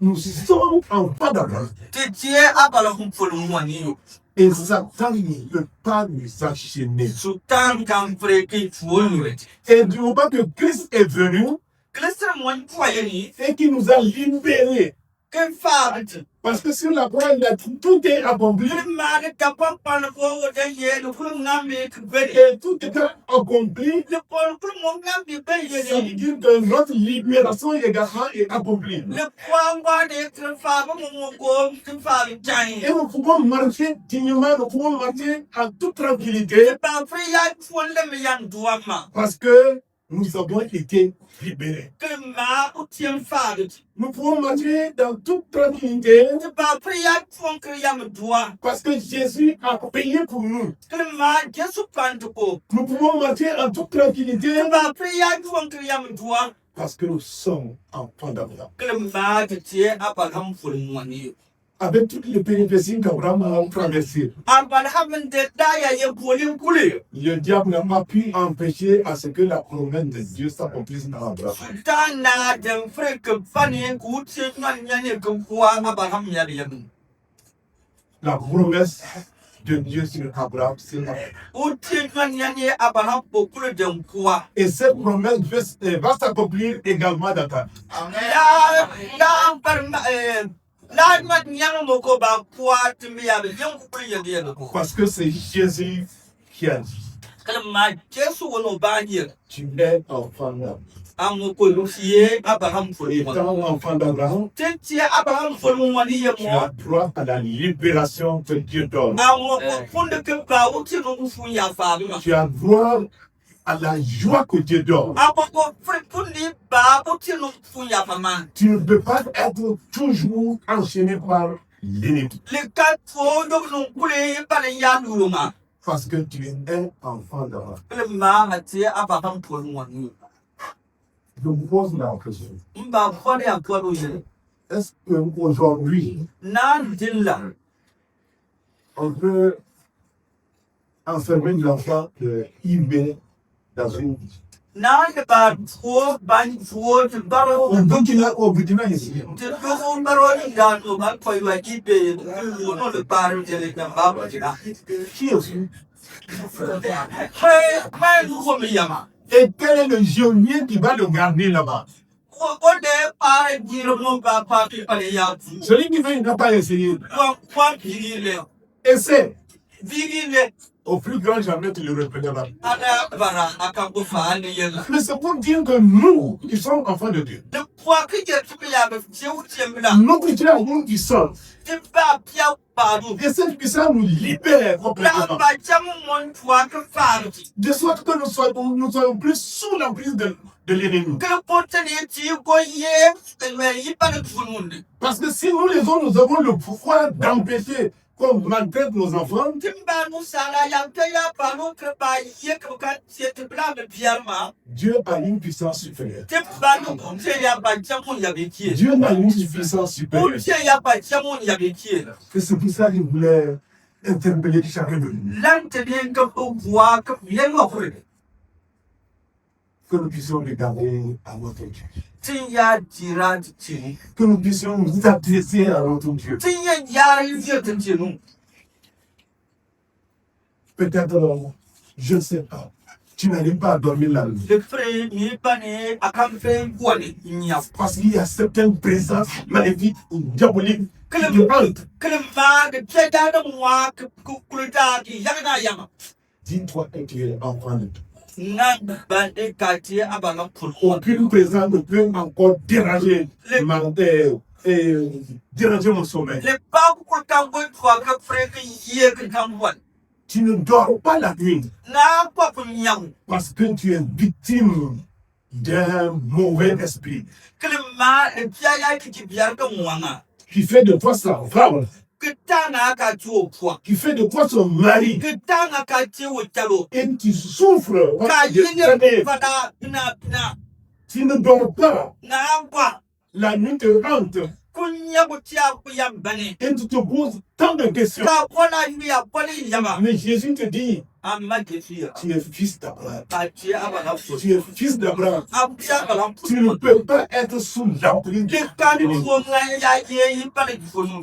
S5: Nous sommes enfants d'Abraham.
S3: Titie abaram fulun wani yo.
S5: Et Satan ne peut pas nous enchaîner.
S3: Sultan kan frequent wotuli.
S5: Et du moment que Christ est venu
S3: Kristo mon poyeni
S5: et qui nous a libérés,
S3: que fabt.
S5: parce que sur la croix, il a dit, tout est accompli.
S3: Le mari kapam pan fo de ye le fulun ngambe kbedi.
S5: Et tout est accompli.
S3: Le pol pour mon ngambe be
S5: Ça veut
S3: ye.
S5: dire que notre libération également est accomplie.
S3: Le kwangwa de que fa mo go que fa
S5: Et
S3: jain.
S5: nous pouvons marcher dignement, nous pouvons marcher en toute tranquillité
S3: Le pa priya fon le me yan douama.
S5: parce que nous avons été libérés.
S3: Que ma ou tien fabt.
S5: Nous pouvons marcher dans toute tranquillité
S3: Le pa priya fon que yam doua.
S5: parce que Jésus a payé pour nous.
S3: Que ma jesu pantuko.
S5: Nous pouvons marcher en toute tranquillité
S3: Le pa priya fon que yam doua.
S5: parce que nous sommes enfants d'Abraham.
S3: Que ma tie abaram fulun wani.
S5: Avec toutes les péripéties qu'Abraham a traversées,
S3: Abraham de daya ye bolim kule.
S5: le diable n'a pas pu empêcher à ce que la promesse de Dieu s'accomplisse dans Abraham.
S3: Tana dem frek fani kuti man nyane kwa Abraham yari yam.
S5: La promesse de Dieu sur Abraham, c'est la
S3: Uti man nyane Abraham pokule dem kwa.
S5: Et cette promesse va s'accomplir également dans ta vie.
S3: La parma la mat nyang moko ba kwa timi ya yam kule yadi yadi ko.
S5: Parce que c'est Jésus qui a dit,
S3: Kalma Jesu wono ba yir.
S5: tu es enfant d'Abraham.
S3: Am ko lusiye Abraham fuli mo.
S5: Étant enfant d'Abraham,
S3: Tenti Abraham fuli mo ni
S5: tu
S3: yemo.
S5: as droit à la libération que Dieu donne.
S3: Am ko funde ke ba uti no fu ya fa ma.
S5: Tu as droit à la joie que Dieu donne.
S3: Aboko fundi ba uti no fu ya fa ma.
S5: Tu ne peux pas être toujours enchaîné par l'ennemi.
S3: Le quatre donc non coulé par les yandouma.
S5: Parce que tu es un enfant d'Abraham.
S3: Le marati Abraham pour moi.
S5: Je vous pose la question.
S3: Mba fone encore aujourd'hui.
S5: Est-ce qu'aujourd'hui,
S3: Nan dilla.
S5: on peut enfermer l'enfant de IB dans une...
S3: Nan ba trop ban trop de baro.
S5: Au Burkina ici.
S3: De trop baro dans ma foi wa kipe. Non le bar de les gamba.
S5: Qui aussi?
S3: Mais nous me yama.
S5: Et quel est le geôlier qui va le garder là-bas?
S3: On est pas dire mon papa qui parlait yatu.
S5: Celui qui veut, il n'a pas essayé.
S3: Quoi viril.
S5: Essaie.
S3: Viril.
S5: Au plus grand jamais, tu le reprenneras.
S3: Ana bara akambo fa ne yela.
S5: Mais c'est pour dire que nous, qui sommes enfants de Dieu,
S3: Le poids que tu peux y avoir, c'est où tu aimes là.
S5: notre Dieu a nous qui sommes.
S3: Tu vas bien partout.
S5: Et cette puissance nous libère
S3: Là,
S5: complètement.
S3: bah, tiens, mon poids que faire.
S5: De sorte que nous soyons plus sous l'emprise de l'ennemi.
S3: Que le potentiel, tu connais, mais il parle tout le monde.
S5: Parce que si nous les hommes, nous avons le pouvoir d'empêcher qu'on maltraite nos enfants,
S3: Tu vas nous saler, tu vas pas nous créer que quand tu es blâme, Pierre,
S5: Dieu a une puissance supérieure.
S3: tu vas nous compter, il y a pas de tiens, il y a des pieds.
S5: Dieu a une puissance
S3: Ou
S5: supérieure.
S3: tiens, il y a pas de tiens, il y a des pieds.
S5: Et c'est pour ça qu'il voulait interpeller chacun de nous.
S3: L'antenne que vous voyez, que bien l'offrir.
S5: Que nous puissions regarder à notre Dieu.
S3: Tiens, dira, tiens.
S5: Que nous puissions nous adresser à notre Dieu.
S3: Tiens, y'a une vie de tiens.
S5: Peut-être, je ne sais pas, tu n'arrives pas à dormir la nuit.
S3: Le frère, il pas né, à quand faire quoi, il n'y a pas.
S5: Parce qu'il y a certaines présences maléfiques ou diaboliques
S3: Que
S5: qui
S3: le
S5: hantent.
S3: que le mal de pied dans moi, que le tas qui yana yama.
S5: Dis-toi que tu es enfant de Dieu.
S3: N'a pas de quartier à ballon pour
S5: Aucune présence ne peut encore déranger déranger mon sommeil.
S3: le pas pour quand vous trois que frère qui y est que quand vous.
S5: Tu ne dors pas la nuit
S3: na kwa punyam
S5: parce que tu es victime d'un mauvais esprit
S3: klima pia ya kiti biar ka mwanga
S5: qui fait de toi sa femme,
S3: kitana ka tuo kwa
S5: qui fait de toi son mari,
S3: kitana ka tiwo talo
S5: et tu souffres.
S3: ka
S5: Des
S3: yinye
S5: années.
S3: fada na
S5: Tu ne dors pas.
S3: na kwa
S5: La nuit te rentre
S3: kunya butia kuyam bane
S5: et tu te poses tant de questions.
S3: ka kona ya poli yama
S5: Mais Jésus te dit,
S3: amma kefiya
S5: tu es fils d'Abraham.
S3: ka ti abana
S5: Tu es fils d'Abraham.
S3: abia balam
S5: Tu ne peux pas être sous l'emprise de
S3: kitani fo ya ye pale fo no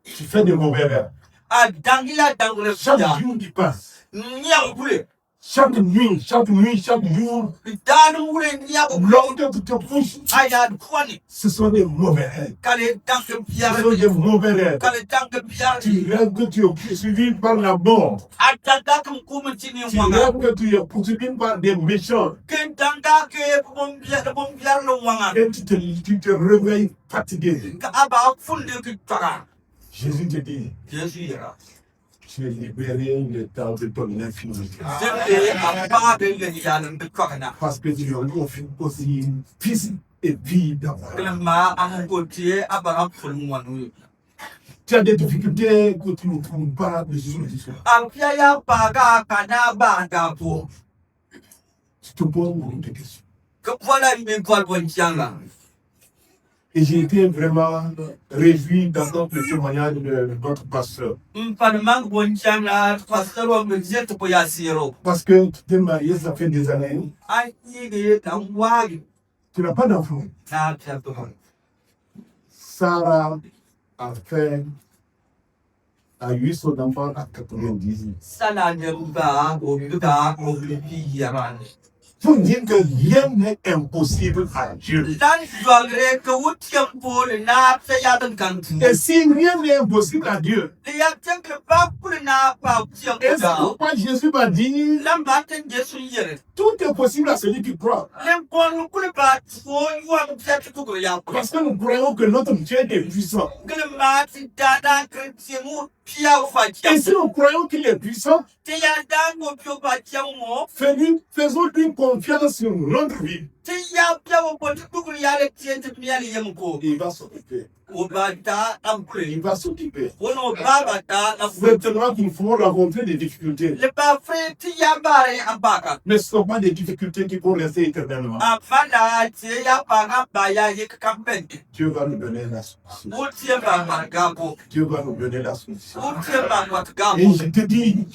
S5: Tu fais de mauvais rêves.
S3: a dangila dangre
S5: Chaque
S3: ya
S5: jour qui passe,
S3: nya bule
S5: chaque nuit, chaque jour,
S3: danu wure nya bule
S5: lorsque tu te couches,
S3: aya kwani
S5: ce sont des mauvais rêves.
S3: kale danke biar
S5: Ce sont des mauvais rêves.
S3: kale danke biar
S5: Tu rêves que tu es poursuivi par la mort.
S3: ataka kum kumtini
S5: Tu
S3: wanga
S5: rêves que tu es poursuivi par des méchants.
S3: ken danga ke bom biar no wanga
S5: Et tu te réveilles fatigué.
S3: ka aba funde ki tara
S5: Jésus te dit,
S3: Jésus yara
S5: tu es libéré le temps de ton infirmité.
S3: zembe aba de le yalan de kwakana
S5: Parce que tu es aussi fils et fille d'Abraham.
S3: klema an gotie aba fulu wanu
S5: Tu as des difficultés que tu ne trouves pas de solution.
S3: ampia ya paga kana banga po
S5: Tu te poses beaucoup de questions.
S3: que voilà une fois bon tianga
S5: Et j'ai été vraiment réjoui d'entendre le témoignage de votre pasteur.
S3: mpanman bon tianga pastor me jet po ya siro
S5: Parce que tu t'es marié, ça fait des années.
S3: ai ni kan wagi
S5: Tu n'as pas d'enfant.
S3: na pia to
S5: Sarah a eu son enfant à 90 ans.
S3: sala ne ba o duka o bi yaran
S5: Pour dire que rien n'est impossible à Dieu.
S3: dan jogre ke wutiem po na pya ya dan kan tu
S5: Et si rien n'est impossible à Dieu,
S3: ya tek ba pour na pa tiem
S5: et c'est
S3: da
S5: pourquoi Jésus m'a dit,
S3: lamba ten jesu yere
S5: tout est possible à celui qui croit.
S3: lem pon ku ba fo yo pya tu ko ya ko
S5: Parce que nous croyons que notre Dieu est puissant.
S3: gele ma ti dada kretiemu pia fa
S5: Et
S3: tiem
S5: si nous croyons qu'il est puissant,
S3: te ya dan go pio ba tiem mo
S5: faisons-lui confiance sur notre vie.
S3: te ya pia wo po tu ko ya le tien te pia le yem ko
S5: Il va s'occuper.
S3: o ba ta am
S5: Il
S3: kre
S5: va s'occuper.
S3: wono baba ta na fu
S5: Maintenant qu'il faut rencontrer des difficultés.
S3: le ba fre ti ya bare ambaka
S5: Mais ce ne sont pas des difficultés qui vont rester éternellement.
S3: afana ti ya pa ba ya ye kampen
S5: Dieu va nous donner la solution.
S3: o ti ba ma gapo
S5: Dieu va nous donner la solution.
S3: o ti ba ma gapo
S5: Et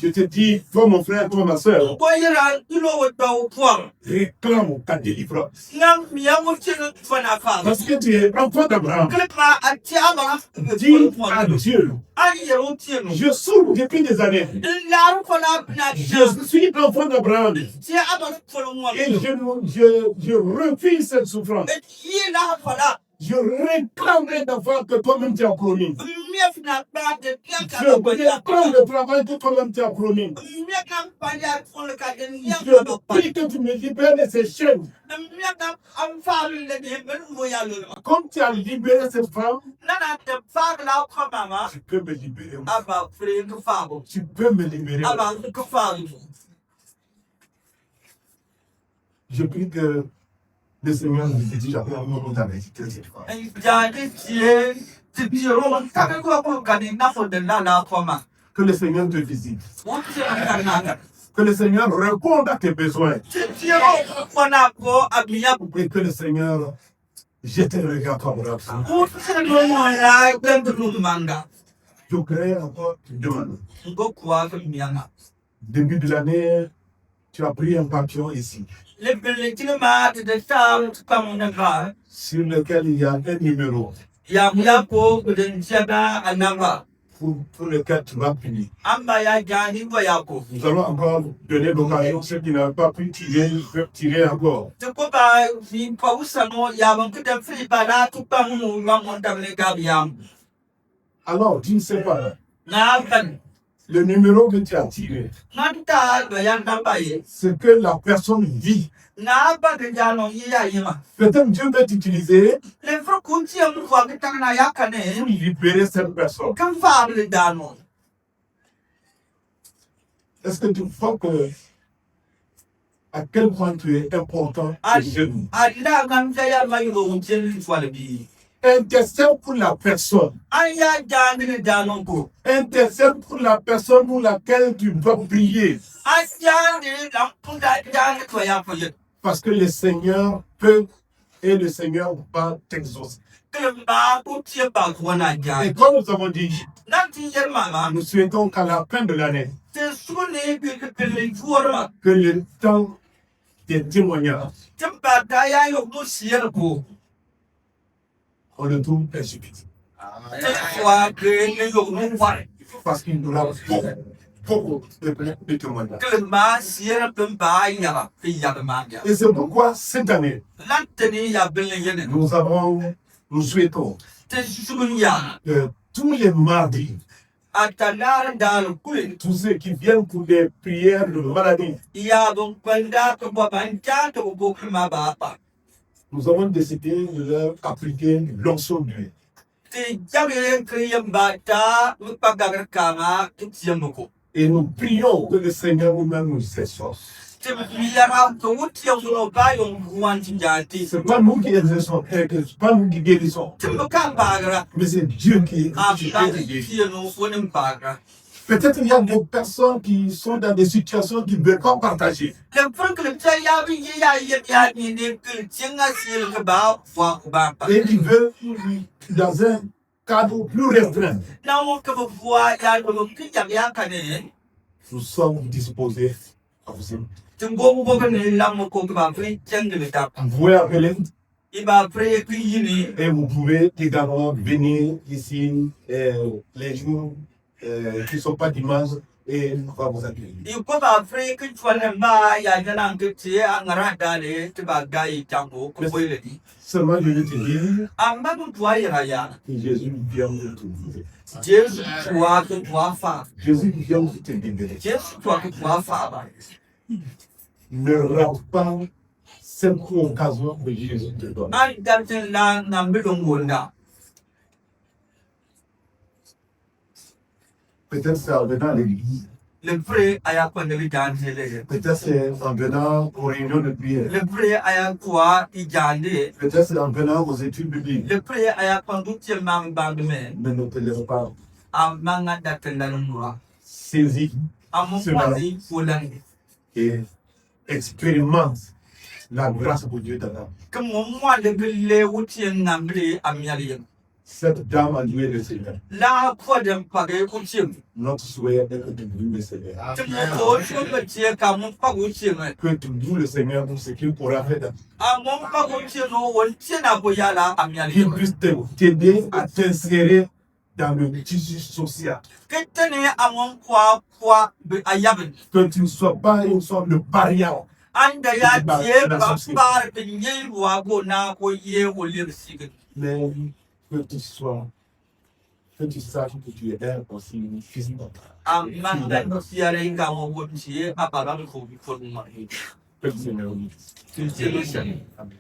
S5: je te dis, toi mon frère, toi ma soeur,
S3: ko yira ilo wo do po
S5: réclame ta délivrance.
S3: ngam mi ya mo ti no fana fa
S5: Parce que tu es enfant d'Abraham.
S3: klepa ati ama
S5: Dis à Dieu,
S3: ani yero ti no
S5: je souffre depuis des années.
S3: la ko na
S5: Je suis enfant d'Abraham.
S3: ti aba folo mo
S5: Et je refuse cette souffrance.
S3: yi la fala
S5: Je réclame un enfant que toi-même tu as promis.
S3: mi fina ba de pia ka
S5: Je réclame le travail que toi-même tu as promis.
S3: mi ka pa ya folo ka de ni ya
S5: Je prie que tu me libères de ces chaînes.
S3: mi ka am fa lu le de ben mo ya lu
S5: Comme tu as libéré cette femme,
S3: nana te fa la ko mama
S5: tu peux me libérer.
S3: aba fre ko fa bo
S5: Tu peux me libérer.
S3: aba ko fa
S5: Je prie que le Seigneur nous dit jamais un moment d'amitié cette fois.
S3: ai ja de ti bi ro ka ko ka ni na fo de la ko ma
S5: Que le Seigneur te visite.
S3: o ti ka na
S5: Que le Seigneur réponde à tes besoins.
S3: ti ro ko na ko abiya
S5: Et que le Seigneur jette un regard favorable sur nous.
S3: o ti no mo ya ben du manga
S5: Je crée encore une demande.
S3: go kwa ko mi anga
S5: Début de l'année, tu as pris un papillon ici,
S3: le bele ti ma de tam pa mo na ba
S5: sur lequel il y a un numéro
S3: ya ko de njaga anamba
S5: pour lequel tu vas punir.
S3: amba ya jani bo ya ko
S5: Nous allons encore donner l'occasion à ceux qui n'ont pas pu tirer, peuvent tirer encore.
S3: te ko ba fi pa usano ya ban ku da fi ba na tu pa mo ma mo da le ga ya
S5: Alors, tu ne sais pas,
S3: na ban
S5: le numéro que tu as tiré,
S3: na ta ga ya na ba ye
S5: c'est que la personne vit.
S3: na ba de ja no yi ya yi ma
S5: Peut-être Dieu va t'utiliser
S3: le fro kun ti am ko ga ta na ya ka
S5: pour
S3: ne
S5: libérer cette personne.
S3: kan fa le da no
S5: est-ce que tu vois que à quel point tu es important chez nous?
S3: Ada ngam saya mai lo chen swal bi.
S5: Intercède pour la personne.
S3: Aya jang danon ko.
S5: Intercède pour la personne pour laquelle tu dois prier.
S3: Asya ni lam punda jang to ya foye.
S5: Parce que le Seigneur peut et le Seigneur va t'exaucer.
S3: Klemba ku tie ba ko na
S5: Et
S3: jang.
S5: comme nous avons dit,
S3: Nanti yer mama.
S5: nous souhaitons qu'à la fin de l'année,
S3: Te sune bi ke le fuorma.
S5: que le temps des témoignages,
S3: Tempa da ya yo mo sier ko.
S5: on le trouve insuffisant.
S3: Te swa ke ne yo no war.
S5: Parce qu'il nous a beaucoup de témoignages.
S3: Klemba sier pemba ya fi ya ma ya.
S5: Et c'est pourquoi cette année,
S3: Lanteni ya belen yene.
S5: nous souhaitons
S3: Te sumun ya.
S5: que tous les mardis,
S3: Atanar dal kulin.
S5: tous ceux qui viennent pour des prières de maladie,
S3: Ya bon kwenda ko babanja to bo ma ba.
S5: nous avons décidé de leur appliquer l'onction d'huile.
S3: Te jabe kriyam bata mupagar kama tiamoko.
S5: Et nous prions que le Seigneur nous-même nous exauce.
S3: Te miyara ko wuti yo ba yo wanti jati.
S5: Ce n'est pas nous qui exerçons, ce n'est pas nous qui guérissons,
S3: Te muka bagra.
S5: mais c'est Dieu qui
S3: Afta
S5: guérit.
S3: ti no fonem bagra.
S5: Peut-être il y a des personnes qui sont dans des situations qui ne veulent pas partager.
S3: Le proclame ta ya bi ya ni ne ke tinga sil ke ba wa ba.
S5: Et qui veulent, dans un cadre plus restreint,
S3: Na mo ke bo ya no ki ya kane.
S5: nous sommes disposés à vous aider.
S3: Tungo bo ke ne la mo ko ba fri tenge ta.
S5: Vous pouvez appeler
S3: Iba pre ku yini.
S5: et vous pouvez également venir ici les jours qui ne sont pas dimanche et on va vous accueillir.
S3: Iko ba fri ku twane ba ya jana ke ti angara dale te ba gai tango ko boile ni.
S5: Seulement je veux te dire
S3: Amba du toi ya.
S5: que Jésus vient de te guérir.
S3: Jésus toi que toi fa.
S5: Jésus vient de te libérer.
S3: Jésus toi que toi fa ba.
S5: Ne rate pas cette occasion que Jésus te donne.
S3: An dalten la na mbelong wonda.
S5: Peut-être c'est en venant à l'église.
S3: Le pre aya ko ne dan tele.
S5: Peut-être c'est en venant aux réunions de prière.
S3: Le pre aya kwa ijande.
S5: Peut-être c'est en venant aux études bibliques.
S3: Le pre aya ko duti mang bangme.
S5: Mais ne te lève pas.
S3: Amanga dalten la nwa.
S5: Saisis
S3: Amon kwasi fulan.
S5: et expérimente la grâce de Dieu dans ta vie.
S3: Que mon moi de le wuti ngamble amiali.
S5: Cette dame a loué le Seigneur.
S3: La ko dem page wuti.
S5: Notre souhait est que tu loues le Seigneur.
S3: Te mo so me tie ka mon pa wuti.
S5: Que tu loues le Seigneur pour ce qu'il pourra faire dans ta vie.
S3: Amon pa wuti no wonti na boyala amiali.
S5: Qu'il puisse t'aider à t'insérer dans le tissu social.
S3: Que tene amon kwa ayaben.
S5: Que tu ne sois pas une sorte de barrière.
S3: Anda ya tie par pe nyel wa go na ko ye wo lir sig.
S5: Mais que tu saches que tu es un aussi fils de Dieu.
S3: Amanda no siare ga mo wonti apara ko bi ko ma.
S5: Que le Seigneur nous
S3: Tu sais le Seigneur.
S5: Amen.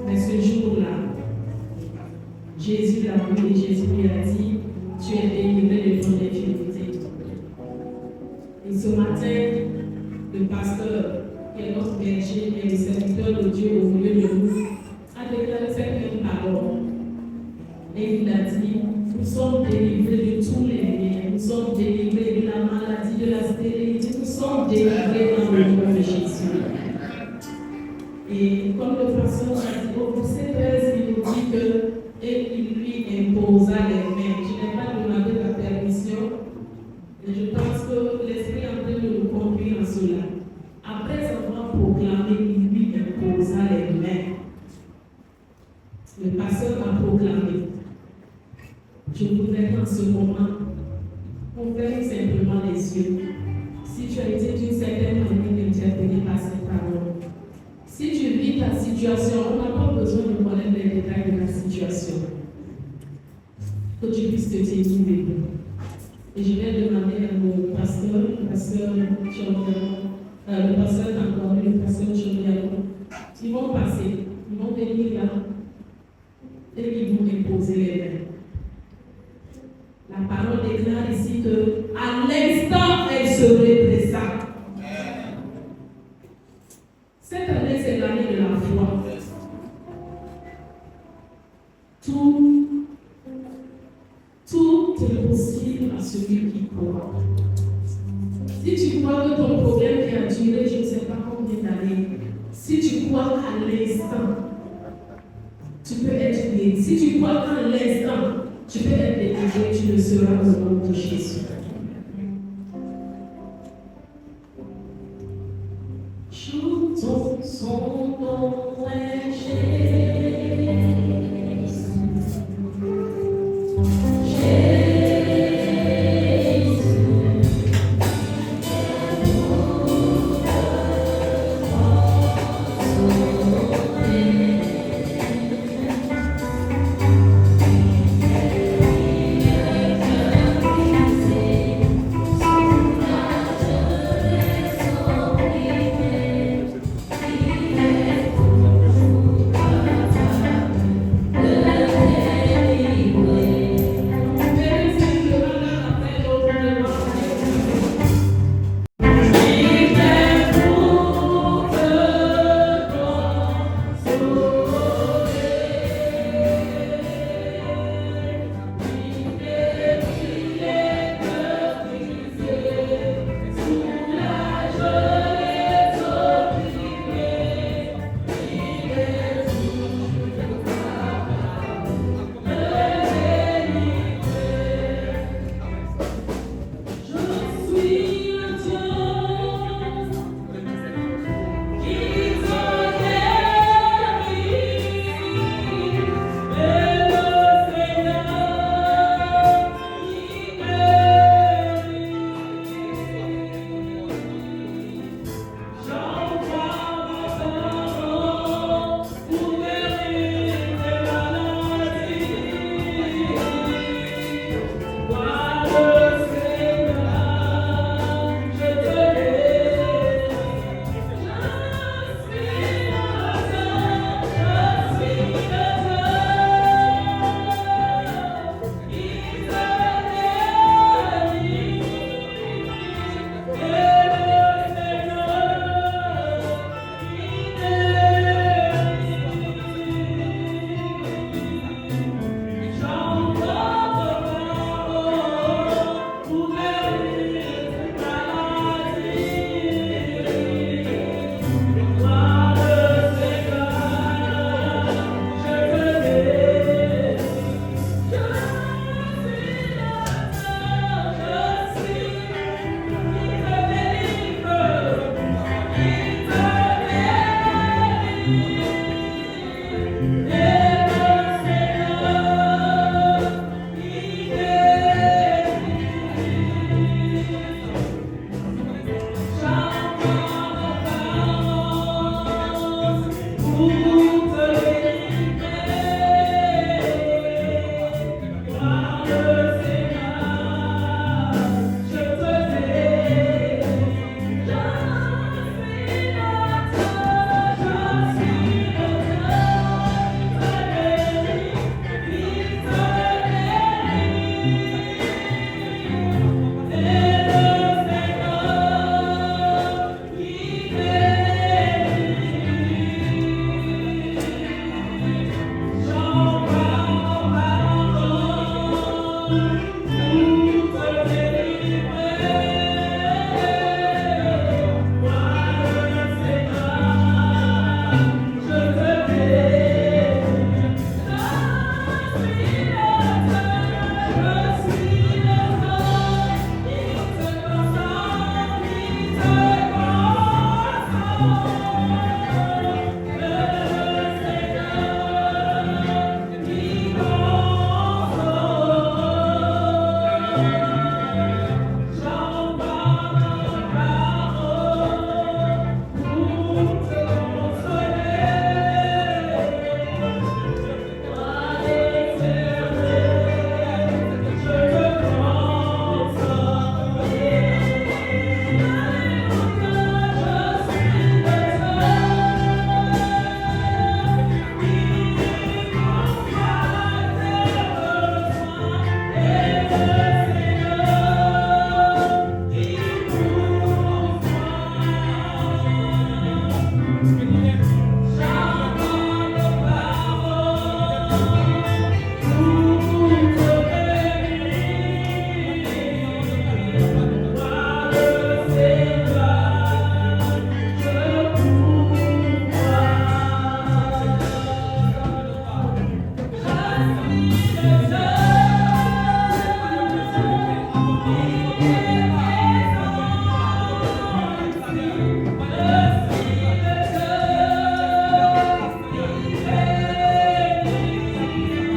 S1: Mais ce jour-là, Jésus l'a vu et Jésus lui a dit, tu es délivré de ton infirmité. Et ce matin, le pasteur, qui est notre berger et le serviteur de Dieu au milieu de nous, a déclaré cette même parole. Et il a dit, nous sommes délivrés de tous les liens, nous sommes délivrés de la maladie, de la stérilité, nous sommes délivrés dans le nom de Jésus. Et comme le pasteur a dit, au verset 13, il nous dit que, et il lui imposa les mains. Je n'ai pas demandé la permission, et je pense que l'Esprit est en train de nous conduire en cela. Après avoir proclamé, il lui imposa les mains. Le pasteur a proclamé. Je voudrais qu'en ce moment, on ferme simplement les yeux. Si tu as été d'une certaine manière interpellé par cette parole, si tu vis ta situation, on n'a pas besoin de connaître les détails de la situation. Que tu puisses te tenir debout. Et je vais demander à nos pasteurs, le pasteur Chombiano, le pasteur Tanguaru, le pasteur Chombiano, ils vont passer, ils vont venir là et ils vont imposer les mains. La parole déclare ici que à l'instant, elle se redressa. Cette année, c'est l'année de la foi. Tout est possible à celui qui croit. Si tu crois que ton problème qui a duré, je ne sais pas combien d'années, si tu crois qu'à l'instant, tu peux être guéri. Si tu crois qu'à l'instant, tu peux être délivré, tu le seras au nom de Jésus. Chantons son nom, Jésus.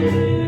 S1: Oh,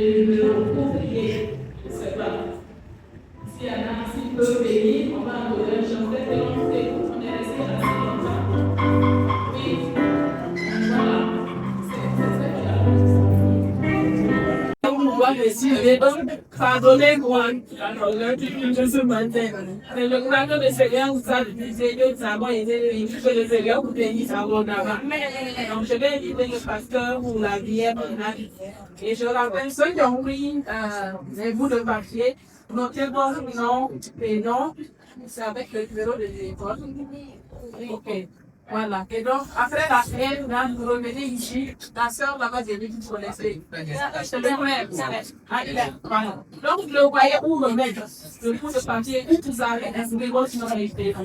S1: les numéros ouvriers de ce peuple. Si Nancy peut venir, on va donner un chanteur que l'on écoute, on est resté assez longtemps. Oui, voilà. C'est ça qui a
S6: Pardonnez-moi, alors je ce matin. Mais le grand de Seigneur, vous avez dit, nous avons été que le Seigneur vous bénisse à vos avant. Donc, je vais inviter le pasteur pour la bière. Et je rappelle ceux qui ont pris les bouts de papier, notez vos noms et noms, c'est avec le numéro de l'école. Ok. Voilà. Et donc, après la prière, vous revenez ici. La sœur là-bas, j'ai dit que vous connaissez. Je vais voilà. Donc, le voyez où remettre le bout de papier, tout ça, vous pouvez continuer à l'écrire.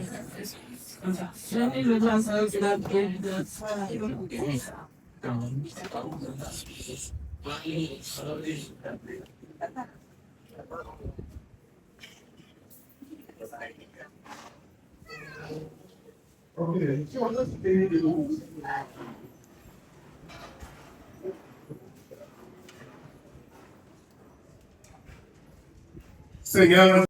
S6: Comme ça. Je dis le grand sœur, c'est la prière de
S5: Seigneur,